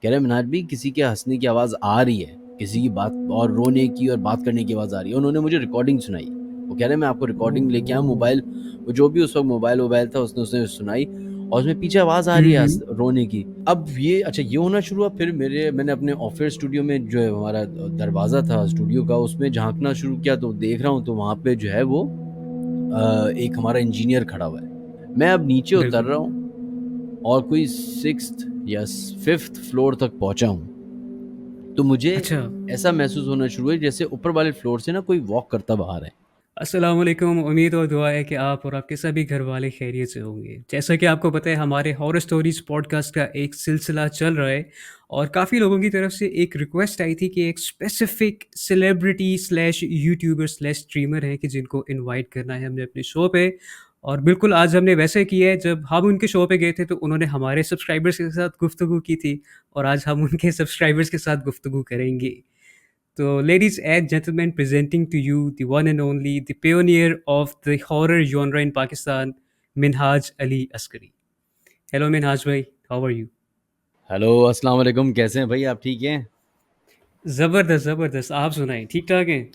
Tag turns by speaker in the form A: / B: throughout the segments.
A: कह रहे मिनाज भी किसी के हंसने की आवाज़ आ रही है, किसी की बात और रोने की और बात करने की आवाज़ आ रही है। उन्होंने मुझे रिकॉर्डिंग सुनाई। वो कह रहे मैं आपको रिकॉर्डिंग लेके आया, मोबाइल वो जो भी उस वक्त मोबाइल वोबाइल था उसने उसने सुनाई, और उसमें पीछे आवाज़ आ रही है
B: हम्म।
A: रोने की। अब ये अच्छा ये होना शुरू हुआ, फिर मैंने अपने ऑफिस स्टूडियो में जो है हमारा दरवाज़ा था स्टूडियो का, उसमें झांकना शुरू किया तो देख रहा हूँ तो वहाँ पे जो है वो एक हमारा इंजीनियर खड़ा हुआ है। मैं अब नीचे उतर
B: बिल्कुल।
A: रहा हूँ और कोई सिक्स्थ या फिफ्थ फ्लोर तक पहुंचा हूँ, तो मुझे
B: अच्छा।
A: ऐसा महसूस होना शुरू हुआ जैसे ऊपर वाले फ्लोर से ना कोई वॉक करता बाहर है।
B: अस्सलाम वालेकुम। उम्मीद और दुआ है कि आप और आपके सभी घर वाले खैरियत से होंगे। जैसा कि आपको पता है हमारे हॉरर स्टोरीज पॉडकास्ट का एक सिलसिला चल रहा है और काफ़ी लोगों की तरफ से एक रिक्वेस्ट आई थी कि एक specific celebrity slash YouTuber slash streamer है कि जिनको इनवाइट करना है हमने अपने शो पे। और बिल्कुल आज हमने वैसे किया है, जब हम उनके शो पे गए थे तो उन्होंने हमारे सब्सक्राइबर्स के साथ गुफ्तगू की थी और आज हम उनके सब्सक्राइबर्स के साथ गुफ्तगू करेंगे। So, ladies and gentlemen, presenting to you the one and only, the pioneer of the horror genre in Pakistan, Minhaj Ali Askari. Hello, Minhaj bhai. How are you?
A: Hello अस्सलाम वालेकुम, कैसे हैं भाई, आप ठीक हैं?
B: ज़बरदस्त ज़बरदस्त। आप सुनाएं, ठीक ठाक हैं?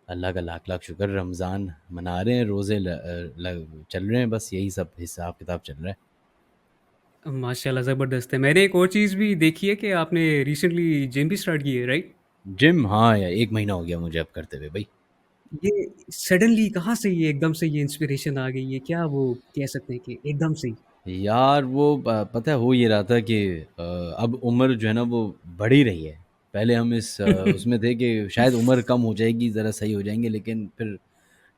A: अल्लाह का लाख लाख शुक्र, रमज़ान मना रहे हैं, रोज़े चल रहे हैं, बस यही सब हिसाब किताब चल रहा है।
B: माशाल्लाह ज़बरदस्त है। मैंने एक और चीज़ भी देखी है कि आपने रिसेंटली जिम भी स्टार्ट की है, राइट?
A: जिम, हाँ यार, 1 महीना हो गया मुझे अब करते हुए भाई।
B: ये सडनली कहाँ से ये एकदम से ये इंस्पिरेशन आ गई है? क्या वो कह सकते हैं कि एकदम से ही?
A: यार वो पता है हो ये रहा था कि अब उम्र जो है ना वो बढ़ ही रही है। पहले हम इस उसमें थे कि शायद उम्र कम हो जाएगी, ज़रा सही हो जाएंगे, लेकिन फिर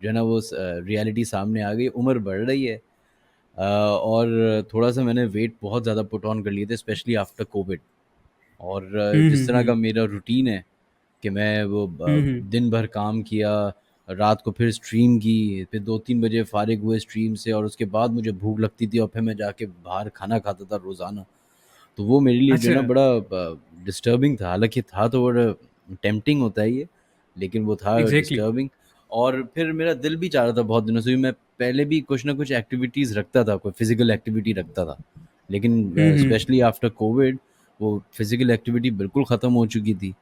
A: जो है ना वो रियलिटी सामने आ गई, उम्र बढ़ रही है। और थोड़ा सा मैंने वेट बहुत ज़्यादा पुट ऑन कर लिए थे, स्पेशली आफ्टर कोविड। और जिस तरह का
B: हुँ।
A: मेरा रूटीन है कि मैं वो
B: हुँ।
A: दिन भर काम किया, रात को फिर स्ट्रीम की, फिर 2-3 बजे फारिग हुए स्ट्रीम से, और उसके बाद मुझे भूख लगती थी और फिर मैं जाके बाहर खाना खाता था रोज़ाना। तो वो मेरे लिए जो है
B: अच्छा।
A: ना बड़ा डिस्टर्बिंग था, हालाँकि था तो बड़ा टेम्प्टिंग होता है ये, लेकिन वो था
B: एग्ज़ैक्टली।
A: डिस्टर्बिंग। और फिर मेरा दिल भी चाह रहा था बहुत दिनों से, मैं पहले भी कुछ ना कुछ एक्टिविटीज़ रखता था, कोई फ़िज़िकल एक्टिविटी रखता था। लेकिन
B: हुँ।
A: स्पेशली आफ्टर कोविड वो फ़िज़िकल एक्टिविटी बिल्कुल ख़त्म हो चुकी थी।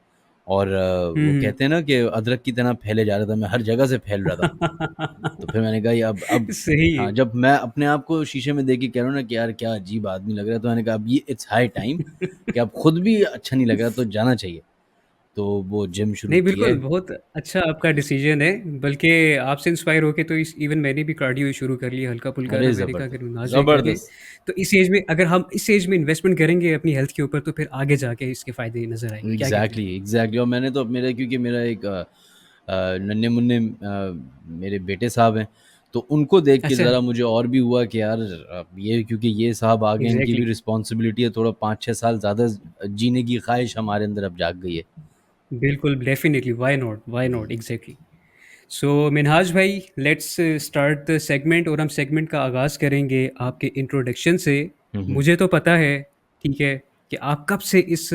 A: और वो
B: हुँ।
A: कहते हैं ना कि अदरक की तरह फैले जा रहा था, मैं हर जगह से फैल रहा था। तो फिर मैंने कहा ये अब
B: सही है।
A: हाँ, जब मैं अपने आप को शीशे में देख के कह रहा हूँ ना कि यार क्या अजीब आदमी लग रहा है, तो मैंने कहा अब ये इट्स हाई टाइम कि अब खुद भी अच्छा नहीं लग रहा तो जाना चाहिए। तो वो जिम शुरू
B: नहीं,
A: किया
B: बिल्कुल,
A: है।
B: बहुत अच्छा आपका डिसीज़न है। बल्कि आपसे इंस्पायर होके तो इस इवन मैंने भी कार्डियो शुरू कर लिया हल्का-फुल्का
A: अरे
B: ना, मैंने कहा
A: ज़बरदस्त,
B: अगर नाज़ भाई कर रहे हैं,
A: ज़बरदस्त।
B: तो इस एज में अगर हम इस एज में इन्वेस्टमेंट करेंगे अपनी हेल्थ के ऊपर तो फिर आगे जाके इसके फ़ायदे नज़र आएँगे। क्या कहते हैं?
A: Exactly, exactly. और मैंने तो मेरा क्योंकि मेरा एक नन्हे-मुन्ने मेरे बेटे साहब हैं, तो उनको देख के
B: अच्छा।
A: ज़रा मुझे और भी हुआ कि यार ये क्योंकि ये साहब आ गए, इनकी भी
B: एग्ज़ैक्टली।
A: रिस्पॉन्सिबिलिटी है, थोड़ा 5-6 साल ज़्यादा जीने की ख़्वाहिश हमारे अंदर अब जाग गई है।
B: बिल्कुल, डेफ़िनिटली, व्हाई नॉट? एग्ज़ैक्टली। सो मिनहाज भाई, लेट्स स्टार्ट द सेगमेंट और हम सेगमेंट का आगाज़ करेंगे आपके इंट्रोडक्शन से।
A: हुँ, हुँ।
B: मुझे तो पता है, ठीक है, कि आप कब से इस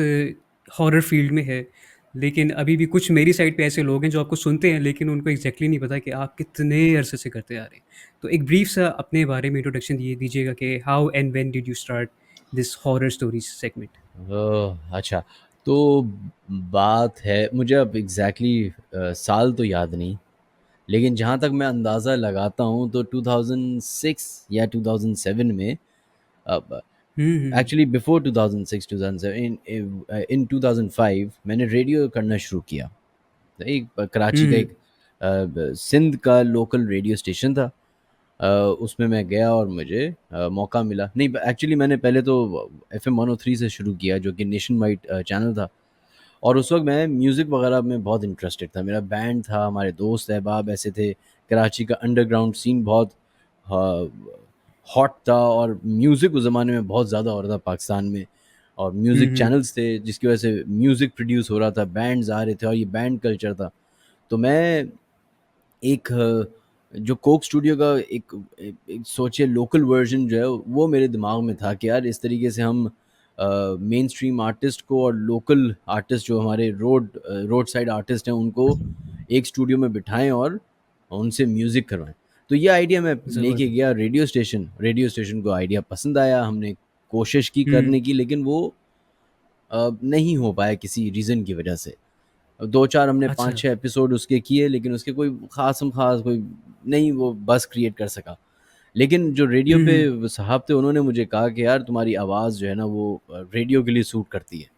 B: हॉरर फील्ड में हैं, लेकिन अभी भी कुछ मेरी साइड पे ऐसे लोग हैं जो आपको सुनते हैं लेकिन उनको एग्ज़ैक्टली नहीं पता कि आप कितने अरसे से करते आ रहे हैं। तो एक ब्रीफ सा अपने बारे में इंट्रोडक्शन दिए दीजिएगा कि how and when did you start this horror stories segment?
A: अच्छा, तो बात है मुझे अब एग्ज़ैक्टली साल तो याद नहीं, लेकिन जहाँ तक मैं अंदाज़ा लगाता हूँ तो 2006 या 2007 में, अब
B: हुँ, हुँ।
A: एक्चुअली बिफोर 2006 2007, इन 2005 मैंने रेडियो करना शुरू किया। एक
B: हुँ,
A: कराची का एक
B: हुँ।
A: सिंध का लोकल रेडियो स्टेशन था। उसमें मैं गया और मुझे मौका मिला, नहीं एक्चुअली मैंने पहले तो एफएम 103 से शुरू किया जो कि नेशन वाइड चैनल था। और उस वक्त मैं म्यूज़िक वगैरह में बहुत इंटरेस्टेड था, मेरा बैंड था, हमारे दोस्त अहबाब ऐसे थे। कराची का अंडरग्राउंड सीन बहुत हॉट था, और म्यूज़िक उस ज़माने में बहुत ज़्यादा हो रहा था पाकिस्तान में। और
B: हुँ,
A: म्यूज़िक
B: हुँ।
A: चैनल्स थे जिसकी वजह से म्यूज़िक प्रोड्यूस हो रहा था, बैंड्स आ रहे थे और ये बैंड कल्चर था। तो मैं एक जो कोक स्टूडियो का एक सोचिए लोकल वर्ज़न जो है वो मेरे दिमाग में था कि यार इस तरीके से हम मेन स्ट्रीम आर्टिस्ट को और लोकल आर्टिस्ट जो हमारे रोड साइड आर्टिस्ट हैं उनको एक स्टूडियो में बिठाएँ और उनसे म्यूज़िक करवाएँ। तो ये आइडिया मैं लेके
B: ज़बरदस्त।
A: गया रेडियो स्टेशन को आइडिया पसंद आया, हमने कोशिश की
B: हुँ,
A: करने की, लेकिन वो नहीं हो पाया किसी रीज़न की वजह से। 2-4 हमने
B: अच्छा।
A: 5-6 एपिसोड उसके किए, लेकिन उसके कोई ख़ास कोई नहीं वो बज़ क्रिएट कर सका। लेकिन जो रेडियो
B: हुँ,
A: पे
B: हुँ।
A: वो साहब थे, उन्होंने मुझे कहा कि यार तुम्हारी आवाज़ जो है ना वो रेडियो के लिए सूट करती है।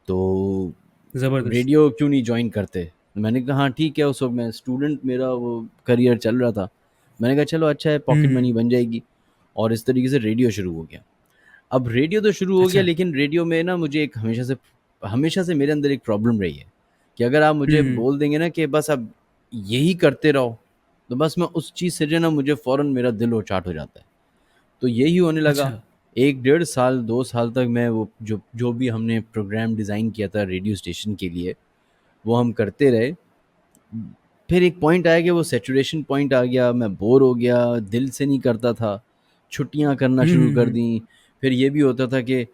A: तो
B: ज़बरदस्त।
A: रेडियो क्यों नहीं जॉइन करते? मैंने कहा हाँ ठीक है, उस वक़्त मैं स्टूडेंट, मेरा वो करियर चल रहा था। मैंने कहा चलो अच्छा है,
B: हुँ,
A: पॉकेट
B: हुँ।
A: मनी बन जाएगी, और इस तरीके से रेडियो शुरू हो गया। अब रेडियो तो शुरू हो गया,
B: अच्छा।
A: लेकिन रेडियो में ना मुझे एक हमेशा से मेरे अंदर एक प्रॉब्लम रही है कि अगर आप
B: हुँ,
A: मुझे
B: हुँ।
A: बोल देंगे ना कि बस अब यही करते रहो, तो बस मैं उस चीज़ से जो है ना मुझे फ़ौरन मेरा दिल उचाट हो जाता है। तो यही होने लगा।
B: अच्छा।
A: 1 डेढ़ साल, 2 साल तक मैं वो जो जो भी हमने प्रोग्राम डिज़ाइन किया था रेडियो स्टेशन के लिए, वो हम करते रहे। फिर एक पॉइंट आया कि वो सैचुरेशन पॉइंट आ गया, मैं बोर हो गया, दिल से नहीं करता था, छुट्टियाँ करना
B: हुँ,
A: शुरू
B: हुँ,
A: कर
B: हुँ।
A: दी। फिर ये भी होता था कि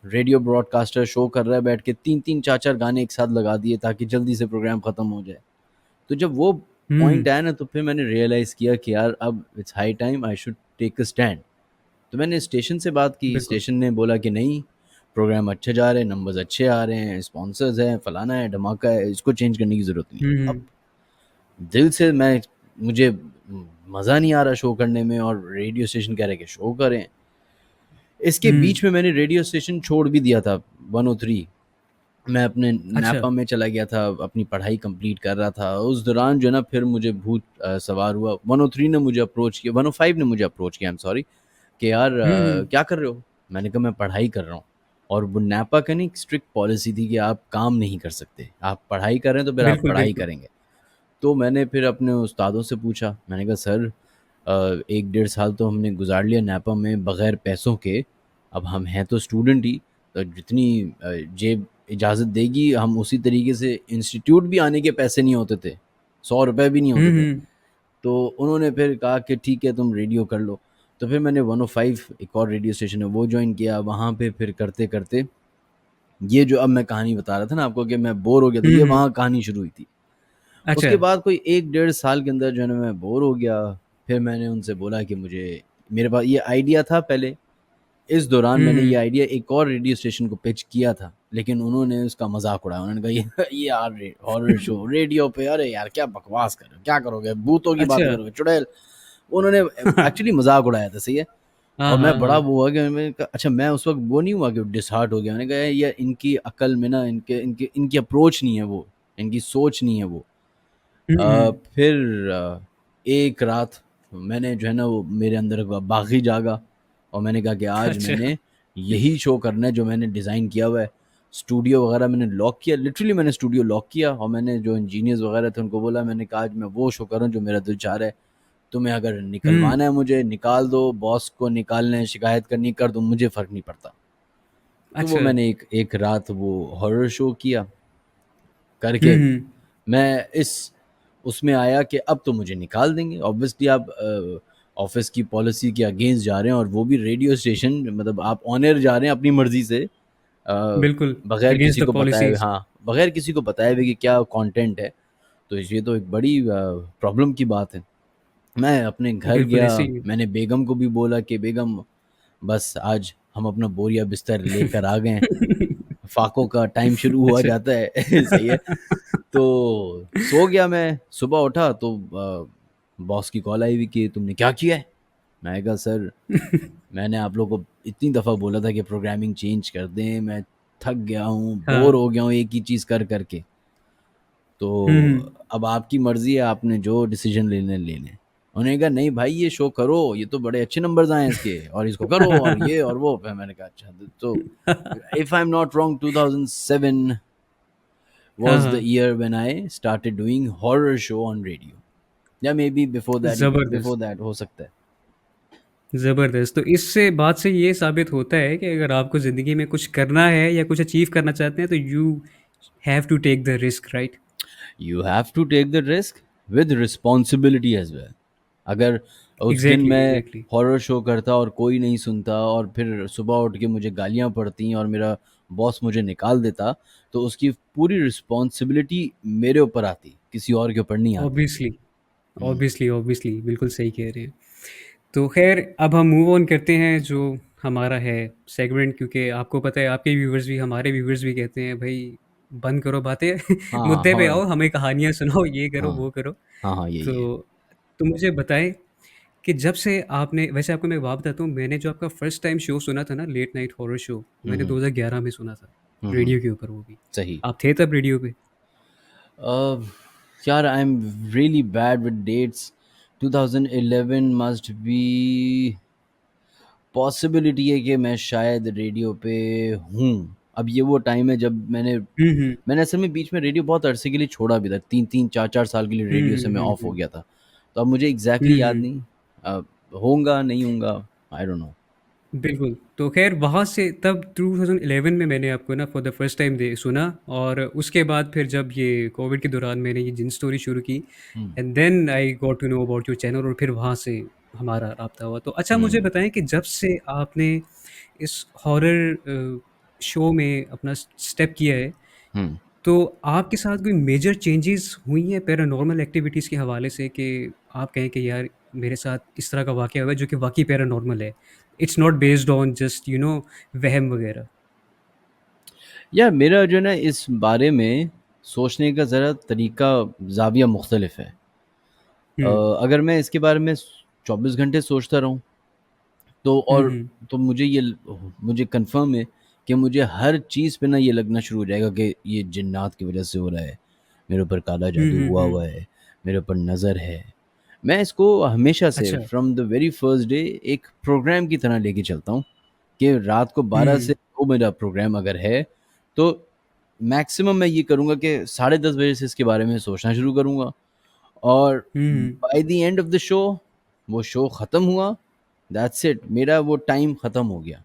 A: रेडियो ब्रॉडकास्टर शो कर रहा है, बैठ के 3-3 4-4 गाने एक साथ लगा दिए ताकि जल्दी से प्रोग्राम ख़त्म हो जाए। तो जब वो
B: हुँ,
A: पॉइंट आया ना, तो फिर मैंने रियलाइज़ किया कि यार अब it's high time I should take a stand. तो मैंने स्टेशन से बात की,
B: बिल्कुल।
A: स्टेशन ने बोला कि नहीं, प्रोग्राम अच्छे जा रहे हैं, नंबर्स अच्छे आ रहे हैं, स्पॉन्सर्स हैं, फलाना है, धमाका है, इसको चेंज करने की ज़रूरत नहीं है।
B: हुँ,
A: अब
B: हुँ।
A: दिल से मुझे मज़ा नहीं आ रहा शो करने में, और रेडियो स्टेशन कह रहे हैं कि शो करें। इसके
B: हुँ।
A: बीच में मैंने रेडियो स्टेशन छोड़ भी दिया था, 103। मैं अपने
B: अच्छा।
A: नापा में चला गया था, अपनी पढ़ाई कंप्लीट कर रहा था। उस दौरान जो है ना फिर मुझे भूत सवार हुआ। 103 ने मुझे अप्रोच किया, 105 ने मुझे अप्रोच किया, आई एम सॉरी, कि यार
B: हुँ, हुँ।
A: क्या कर रहे हो? मैंने कहा मैं पढ़ाई कर रहा हूँ। और वो नापा का नहीं, एक स्ट्रिक्ट पॉलिसी थी कि आप काम नहीं कर सकते। आप पढ़ाई कर रहे हैं तो फिर आप
B: बिल्कुल,
A: पढ़ाई
B: बिल्कुल।
A: करेंगे। तो मैंने फिर अपने उस्तादों से पूछा, मैंने कहा सर 1 डेढ़ साल तो हमने गुज़ार लिया नापा में बग़ैर पैसों के, अब हम हैं तो स्टूडेंट ही, तो जितनी जेब इजाज़त देगी हम उसी तरीके से, इंस्टीट्यूट भी आने के पैसे नहीं होते थे, ₹100 भी नहीं
B: हुँ,
A: होते थे।
B: हुँ।
A: तो उन्होंने फिर कहा कि ठीक है तुम रेडियो कर लो। तो फिर मैंने 105 एक और रेडियो स्टेशन है वो जॉइन किया, वहाँ पे फिर करते-करते ये जो अब मैं कहानी बता रहा था ना आपको कि मैं बोर हो गया था,
B: हुँ,
A: ये
B: हुँ।
A: वहाँ कहानी शुरू हुई थी।
B: अच्छा।
A: उसके बाद कोई 1 डेढ़ साल के अंदर जो है ना मैं बोर हो गया। फिर मैंने उनसे बोला कि मुझे, मेरे पास ये आइडिया था पहले, इस दौरान
B: हुँ,
A: मैंने ये
B: हुँ।
A: आइडिया एक और रेडियो स्टेशन को पिच किया था, लेकिन उन्होंने उसका मज़ाक उड़ाया। उन्होंने कहा ये यार हॉरर शो रेडियो पे, अरे यार क्या बकवास कर रहे हो? क्या करोगे? भूतों की बातें
B: अच्छा।
A: करोगे? चुड़ैल। उन्होंने एक्चुअली मज़ाक उड़ाया था, सही है?
B: हाँ,
A: और मैं
B: हाँ,
A: बड़ा
B: हाँ।
A: वो हुआ कि मैंने कहा अच्छा, मैं उस वक़्त वो नहीं हुआ कि डिसहार्ट हो गया। मैंने कहा ये इनकी अक्ल में ना, इनके इनकी इनकी अप्रोच नहीं है वो, इनकी सोच नहीं है वो।
B: हुँ, हुँ।
A: फिर एक रात मैंने जो है ना वो मेरे अंदर का बागी जागा, और मैंने कहा कि आज
B: अच्छा।
A: मैंने यही शो करना है जो मैंने डिज़ाइन किया हुआ है। स्टूडियो वगैरह मैंने लॉक किया, लिटरली मैंने स्टूडियो लॉक किया, और मैंने जो इंजीनियर्स वगैरह थे उनको बोला, मैंने कहा आज मैं वो शो कर रहा हूँ जो मेरा दिल चाह रहा है। तुम्हें अगर
B: हुँ।
A: निकलवाना है मुझे निकाल दो, बॉस को निकालना है, शिकायत करनी है, कर दो, मुझे फ़र्क नहीं पड़ता। तो वो
B: अच्छा।
A: मैंने एक एक रात वो हॉरर शो किया,
B: हुँ,
A: करके
B: हुँ।
A: मैं इस उसमें आया कि अब तो मुझे निकाल देंगे। ऑब्वियसली आप ऑफ़िस की पॉलिसी के अगेंस्ट जा रहे हैं, और वो भी रेडियो स्टेशन, मतलब आप ऑन एयर जा रहे हैं अपनी मर्ज़ी से,
B: बिल्कुल,
A: बगैर किसी
B: अगेंस्ट द
A: को बताए हुए,
B: पॉलिसीज़।
A: हाँ, बगैर किसी को बताए हुए कि क्या कंटेंट है। तो ये तो एक बड़ी प्रॉब्लम की बात है। मैं अपने घर
B: बिल्कुल
A: गया,
B: ऐसे ही है।
A: मैंने बेगम को भी बोला कि बेगम बस आज हम अपना बोरिया बिस्तर लेकर आ गए हैं, फाकों का टाइम शुरू हुआ
B: अच्छा।
A: जाता है। सही है। तो सो गया मैं, सुबह उठा तो बॉस की कॉल आई हुई कि तुमने क्या किया है? मैंने कहा सर मैंने आप लोगों को इतनी दफ़ा बोला था कि प्रोग्रामिंग चेंज कर दें, मैं थक गया हूँ, बोर
B: हाँ।
A: हो गया हूँ एक ही चीज़ कर के।
B: हुँ,
A: तो
B: हुँ।
A: अब आपकी मर्ज़ी है, आपने जो डिसीज़न लेने लेने। उन्होंने कहा नहीं भाई ये शो करो, ये तो बड़े अच्छे नंबर्स आए हैं इसके, और इसको करो और ये और वो। फिर मैंने कहा अच्छा, तो if I am not wrong 2007
B: हाँ,
A: was the
B: हाँ।
A: year when I started doing horror show on radio, या मे बी बिफोर
B: ज़बरदस्त,
A: दैट हो सकता है।
B: ज़बरदस्त। तो इससे बात से ये साबित होता है कि अगर आपको ज़िंदगी में कुछ करना है या कुछ अचीव करना चाहते हैं तो you have to take the risk, right?
A: You have to take the risk with responsibility as well. अगर उस दिन
B: एग्ज़ैक्टली,
A: मैं
B: एग्ज़ैक्टली।
A: हॉरर शो करता और कोई नहीं सुनता, और फिर सुबह उठ के मुझे गालियाँ पड़ती और मेरा बॉस मुझे निकाल देता, तो उसकी पूरी रिस्पॉन्सिबिलिटी मेरे ऊपर आती, किसी और के ऊपर नहीं आती।
B: ऑब्वियसली,
A: हम्म।
B: ऑब्वियसली, ऑब्वियसली, बिल्कुल सही कह रहे हैं। तो ख़ैर अब हम मूव ऑन करते हैं जो हमारा है सेगमेंट, क्योंकि आपको पता है आपके व्यूअर्स भी हमारे व्यूअर्स भी कहते हैं भाई बंद करो बातें
A: हाँ,
B: मुद्दे पे
A: हाँ,
B: आओ, हमें कहानियाँ सुनाओ, ये करो,
A: हाँ,
B: वो करो।
A: हाँ, हाँ, यही है।
B: तो तो मुझे बताएँ कि जब से आपने, वैसे आपको मैं एक बात बताता हूँ, मैंने जो आपका फर्स्ट टाइम शो सुना था ना, लेट नाइट हॉरर शो,
A: हुँ,
B: मैंने
A: हुँ,
B: 2011 में सुना था,
A: हुँ, हुँ,
B: रेडियो के ऊपर वो भी।
A: सही।
B: आप थे तब रेडियो पे?
A: Uh, यार I am really bad with dates. 2011 must be, possibility है कि मैं शायद रेडियो पे हूँ। अब ये वो टाइम है जब
B: हुँ, हुँ।
A: मैंने असल में बीच में रेडियो बहुत अरसे के लिए छोड़ा भी था, 3-3 4-4 साल के लिए
B: हुँ,
A: रेडियो से
B: हुँ,
A: मैं
B: हुँ,
A: ऑफ हो
B: हुँ।
A: गया था। तो अब मुझे
B: हुँ,
A: एग्ज़ैक्टली याद
B: हुँ।
A: नहीं, होऊँगा, नहीं होऊँगा, आई डोंट नो।
B: बिल्कुल, तो ख़ैर वहाँ से तब 2011 में मैंने आपको ना फॉर द फर्स्ट टाइम दे सुना, और उसके बाद फिर जब ये कोविड के दौरान मैंने ये जिन स्टोरी शुरू की,
A: hmm,
B: and then I got to know about your channel, और फिर वहाँ से हमारा राब्ता हुआ। तो अच्छा मुझे
A: हुँ,
B: बताएँ कि जब से आपने इस हॉरर शो में अपना स्टेप किया है,
A: हुँ।
B: तो आपके साथ कोई मेजर चेंजेस हुई हैं पैरानॉर्मल एक्टिविटीज़ के हवाले से, कि आप कहें कि यार मेरे साथ इस तरह का वाक़या हुआ है जो कि वाक़ई पैरानॉर्मल है? It's not based on just वहम वग़ैरह।
A: यार मेरा जो है ना इस बारे में सोचने का ज़रा तरीका, ज़ाविया मुख्तलिफ है।
B: हुँ।
A: अगर मैं इसके बारे में 24 घंटे सोचता रहूँ तो
B: हुँ,
A: और
B: हुँ।
A: तो मुझे कंफर्म है कि मुझे हर चीज़ पे ना ये लगना शुरू हो जाएगा कि ये जिन्नात की वजह से हो रहा है, मेरे ऊपर काला
B: हुँ,
A: जादू
B: हुँ,
A: हुआ
B: हुँ।
A: हुआ है, मेरे ऊपर नज़र है। मैं इसको हमेशा से
B: अच्छा।
A: From the very first day एक प्रोग्राम की तरह लेके चलता हूँ कि रात को 12 से
B: हुँ।
A: 2 मेरा प्रोग्राम अगर है, तो मैक्सिमम मैं ये करूँगा कि साढ़े 10 बजे से इसके बारे में सोचना शुरू करूँगा, और
B: hmm, hmm.
A: By the end of the show, वो शो ख़त्म हुआ, दैट्स इट, मेरा वो टाइम ख़त्म हो गया।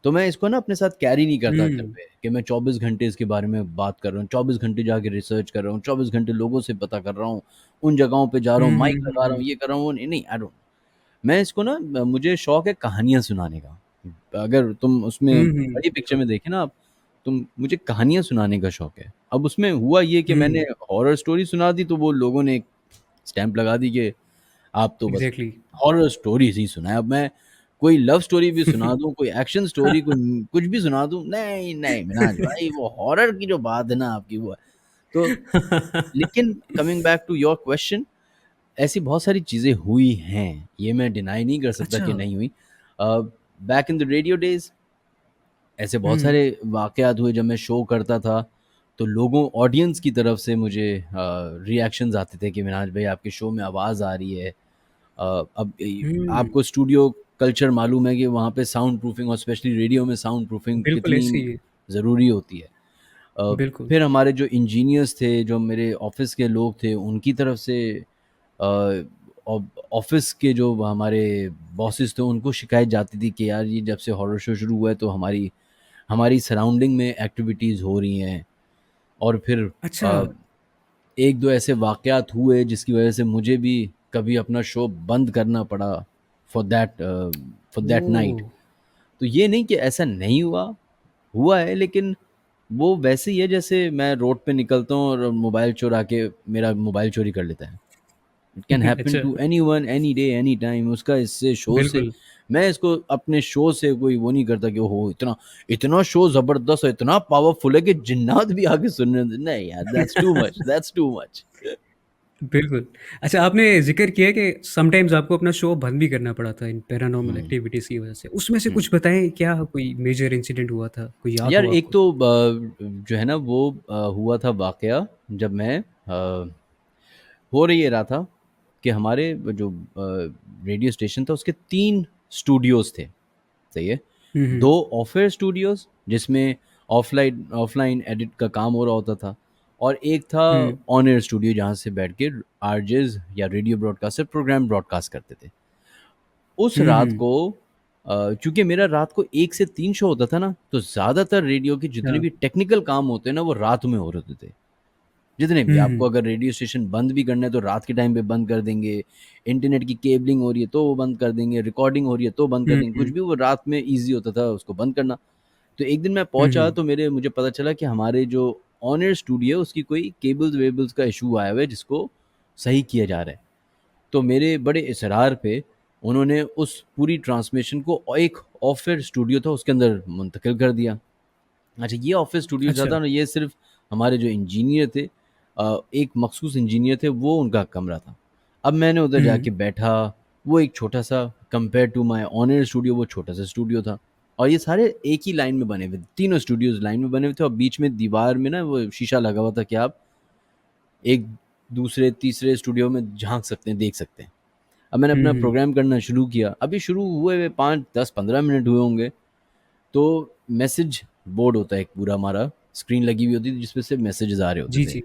A: तो मैं इसको ना अपने साथ कैरी नहीं करता घर
B: हुँ।
A: पे कि मैं 24 घंटे इसके बारे में बात कर रहा हूँ, 24 घंटे जाके रिसर्च कर रहा हूँ, 24 घंटे लोगों से पता कर रहा हूँ, उन जगहों पे जा रहा
B: हुँ,
A: हूँ,
B: हुँ,
A: माइक
B: हुँ,
A: लगा रहा हूँ,
B: हुँ।
A: ये कर रहा हूँ, वो नहीं, नहीं, आई डोंट। मैं इसको ना मुझे शौक है कहानियाँ सुनाने का। अगर तुम
B: हुँ,
A: उसमें
B: हुँ।
A: बड़ी पिक्चर
B: बिल्कुल।
A: में देखे ना आप, तुम मुझे कहानियाँ सुनाने का शौक है। अब उसमें हुआ ये कि मैंने
B: हुँ।
A: हॉरर स्टोरी सुना दी तो वो लोगों ने एक स्टैम्प लगा दी कि आप तो बस
B: एग्ज़ैक्टली।
A: हॉरर स्टोरीज़ ही सुनाएँ। अब मैं कोई लव स्टोरी भी सुना दूँ, कोई एक्शन स्टोरी, कोई कुछ भी सुना दूँ, नहीं, नहीं मिनाज भाई वो हॉरर की जो बात है ना आपकी वो है। तो लेकिन coming back to your question, ऐसी बहुत सारी चीज़ें हुई हैं, ये मैं डिनाई नहीं कर सकता
B: अच्छा।
A: कि नहीं हुई। Uh, back in the radio days ऐसे बहुत
B: हुँ।
A: सारे वाक़यात हुए जब मैं शो करता था, तो लोगों ऑडियंस की तरफ से मुझे रिएक्शंस आते थे कि मिनाज भाई आपके शो में आवाज़ आ रही है। अब
B: हुँ।
A: आपको स्टूडियो कल्चर मालूम है कि वहाँ पे साउंड प्रूफिंग और स्पेशली रेडियो में साउंड प्रूफिंग
B: बिल्कुल
A: कितनी
B: ऐसे ही है।
A: ज़रूरी होती है। अ,
B: बिल्कुल।
A: फिर हमारे जो इंजीनियर्स थे, जो मेरे ऑफ़िस के लोग थे, उनकी तरफ से अ, ऑफ़िस के जो हमारे बॉसेस थे, उनको शिकायत जाती थी कि यार ये जब से हॉरर शो शुरू हुआ है तो हमारी हमारी सराउंडिंग में एक्टिविटीज़ हो रही हैं। और फिर
B: अच्छा।
A: अ, 1-2 ऐसे वाक़यात हुए जिसकी वज़ह से मुझे भी कभी अपना शो बंद करना पड़ा फॉर दैट
B: ओह!
A: नाइट। तो ये नहीं कि ऐसा नहीं हुआ, हुआ है, लेकिन वो वैसे ही है जैसे मैं रोड पे निकलता हूँ और मोबाइल चोरा के मेरा मोबाइल चोरी कर लेता है। इट कैन हैपन
B: अच्छा।
A: To anyone, any day, any time. उसका इससे शो से
B: बिल्कुल।
A: मैं इसको अपने शो से कोई वो नहीं करता कि ओहो! इतना इतना शो ज़बरदस्त है, इतना पावरफुल है कि जिन्नात भी आके सुनने दे, नहीं यार, दैट्स टू मच।
B: बिल्कुल। अच्छा, आपने ज़िक्र किया कि समटाइम्स आपको अपना शो बंद भी करना पड़ा था इन पैरानॉर्मल
A: हुँ,
B: एक्टिविटीज़ की वज़ह से। उसमें से
A: हुँ।
B: कुछ बताएँ, क्या कोई मेजर इंसिडेंट हुआ था? कोई याद
A: यार
B: हो
A: एक
B: आपको
A: तो
B: तो?
A: जो है ना वो हुआ था वाक़या जब मैं हो रही ये रहा था कि हमारे जो रेडियो स्टेशन था उसके 3 स्टूडियोज़ थे, सही है?
B: हुँ, हुँ।
A: 2 ऑफ-एयर स्टूडियोज़ जिसमें ऑफ़लाइन एडिट का काम हो रहा होता था, और एक था
B: हुँ।
A: ऑन-एयर स्टूडियो जहाँ से बैठ के आरजेज़ या रेडियो ब्रॉडकास्टर प्रोग्राम ब्रॉडकास्ट करते थे। उस
B: हुँ,
A: रात
B: हुँ।
A: को चूँकि मेरा रात को 1 से 3 शो होता था ना, तो ज़्यादातर रेडियो के जितने
B: हाँ।
A: भी टेक्निकल काम होते हैं ना, वो रात में हो रहे होते थे। जितने भी
B: हुँ,
A: आपको
B: हुँ।
A: अगर रेडियो स्टेशन बंद भी करना है तो रात के टाइम पे बंद कर देंगे, इंटरनेट की केबलिंग हो रही है तो वो बंद कर देंगे, रिकॉर्डिंग हो रही है तो बंद कर
B: हुँ,
A: देंगे, कुछ
B: हुँ।
A: भी वो रात में ईज़ी होता था उसको बंद करना। तो एक दिन मैं
B: हुँ,
A: पहुँचा
B: हुँ।
A: तो मेरे मुझे पता चला कि हमारे जो ऑन एयर स्टूडियो है उसकी कोई केबल्स-वेबल्स का इश्यू आया हुआ है जिसको सही किया जा रहा है। तो मेरे बड़े इसरार पे उन्होंने उस पूरी ट्रांसमिशन को एक ऑफिस स्टूडियो था उसके अंदर मुंतकिल कर दिया। अच्छा, ये ऑफिस स्टूडियो जो
B: अच्छा।
A: था ना, ये सिर्फ हमारे जो इंजीनियर थे, एक मखसूस इंजीनियर थे, वो उनका कमरा था। अब मैंने उधर
B: हुँ।
A: जाके बैठा। वो एक छोटा सा, compare to my honour studio, वो छोटा सा स्टूडियो था। और ये सारे एक ही लाइन में बने हुए थे, तीनों स्टूडियोज लाइन में बने हुए थे, और बीच में दीवार में ना वो शीशा लगा हुआ था कि आप एक दूसरे तीसरे स्टूडियो में झांक सकते हैं, देख सकते हैं। अब मैंने
B: हुँ,
A: अपना
B: हुँ।
A: प्रोग्राम करना शुरू किया। अभी शुरू हुए हुए 5 10 15 मिनट हुए होंगे, तो मैसेज बोर्ड होता है एक पूरा, हमारा स्क्रीन लगी हुई होती थी जिसपे से मैसेजेस आ रहे होते
B: जी,
A: थे।
B: जी।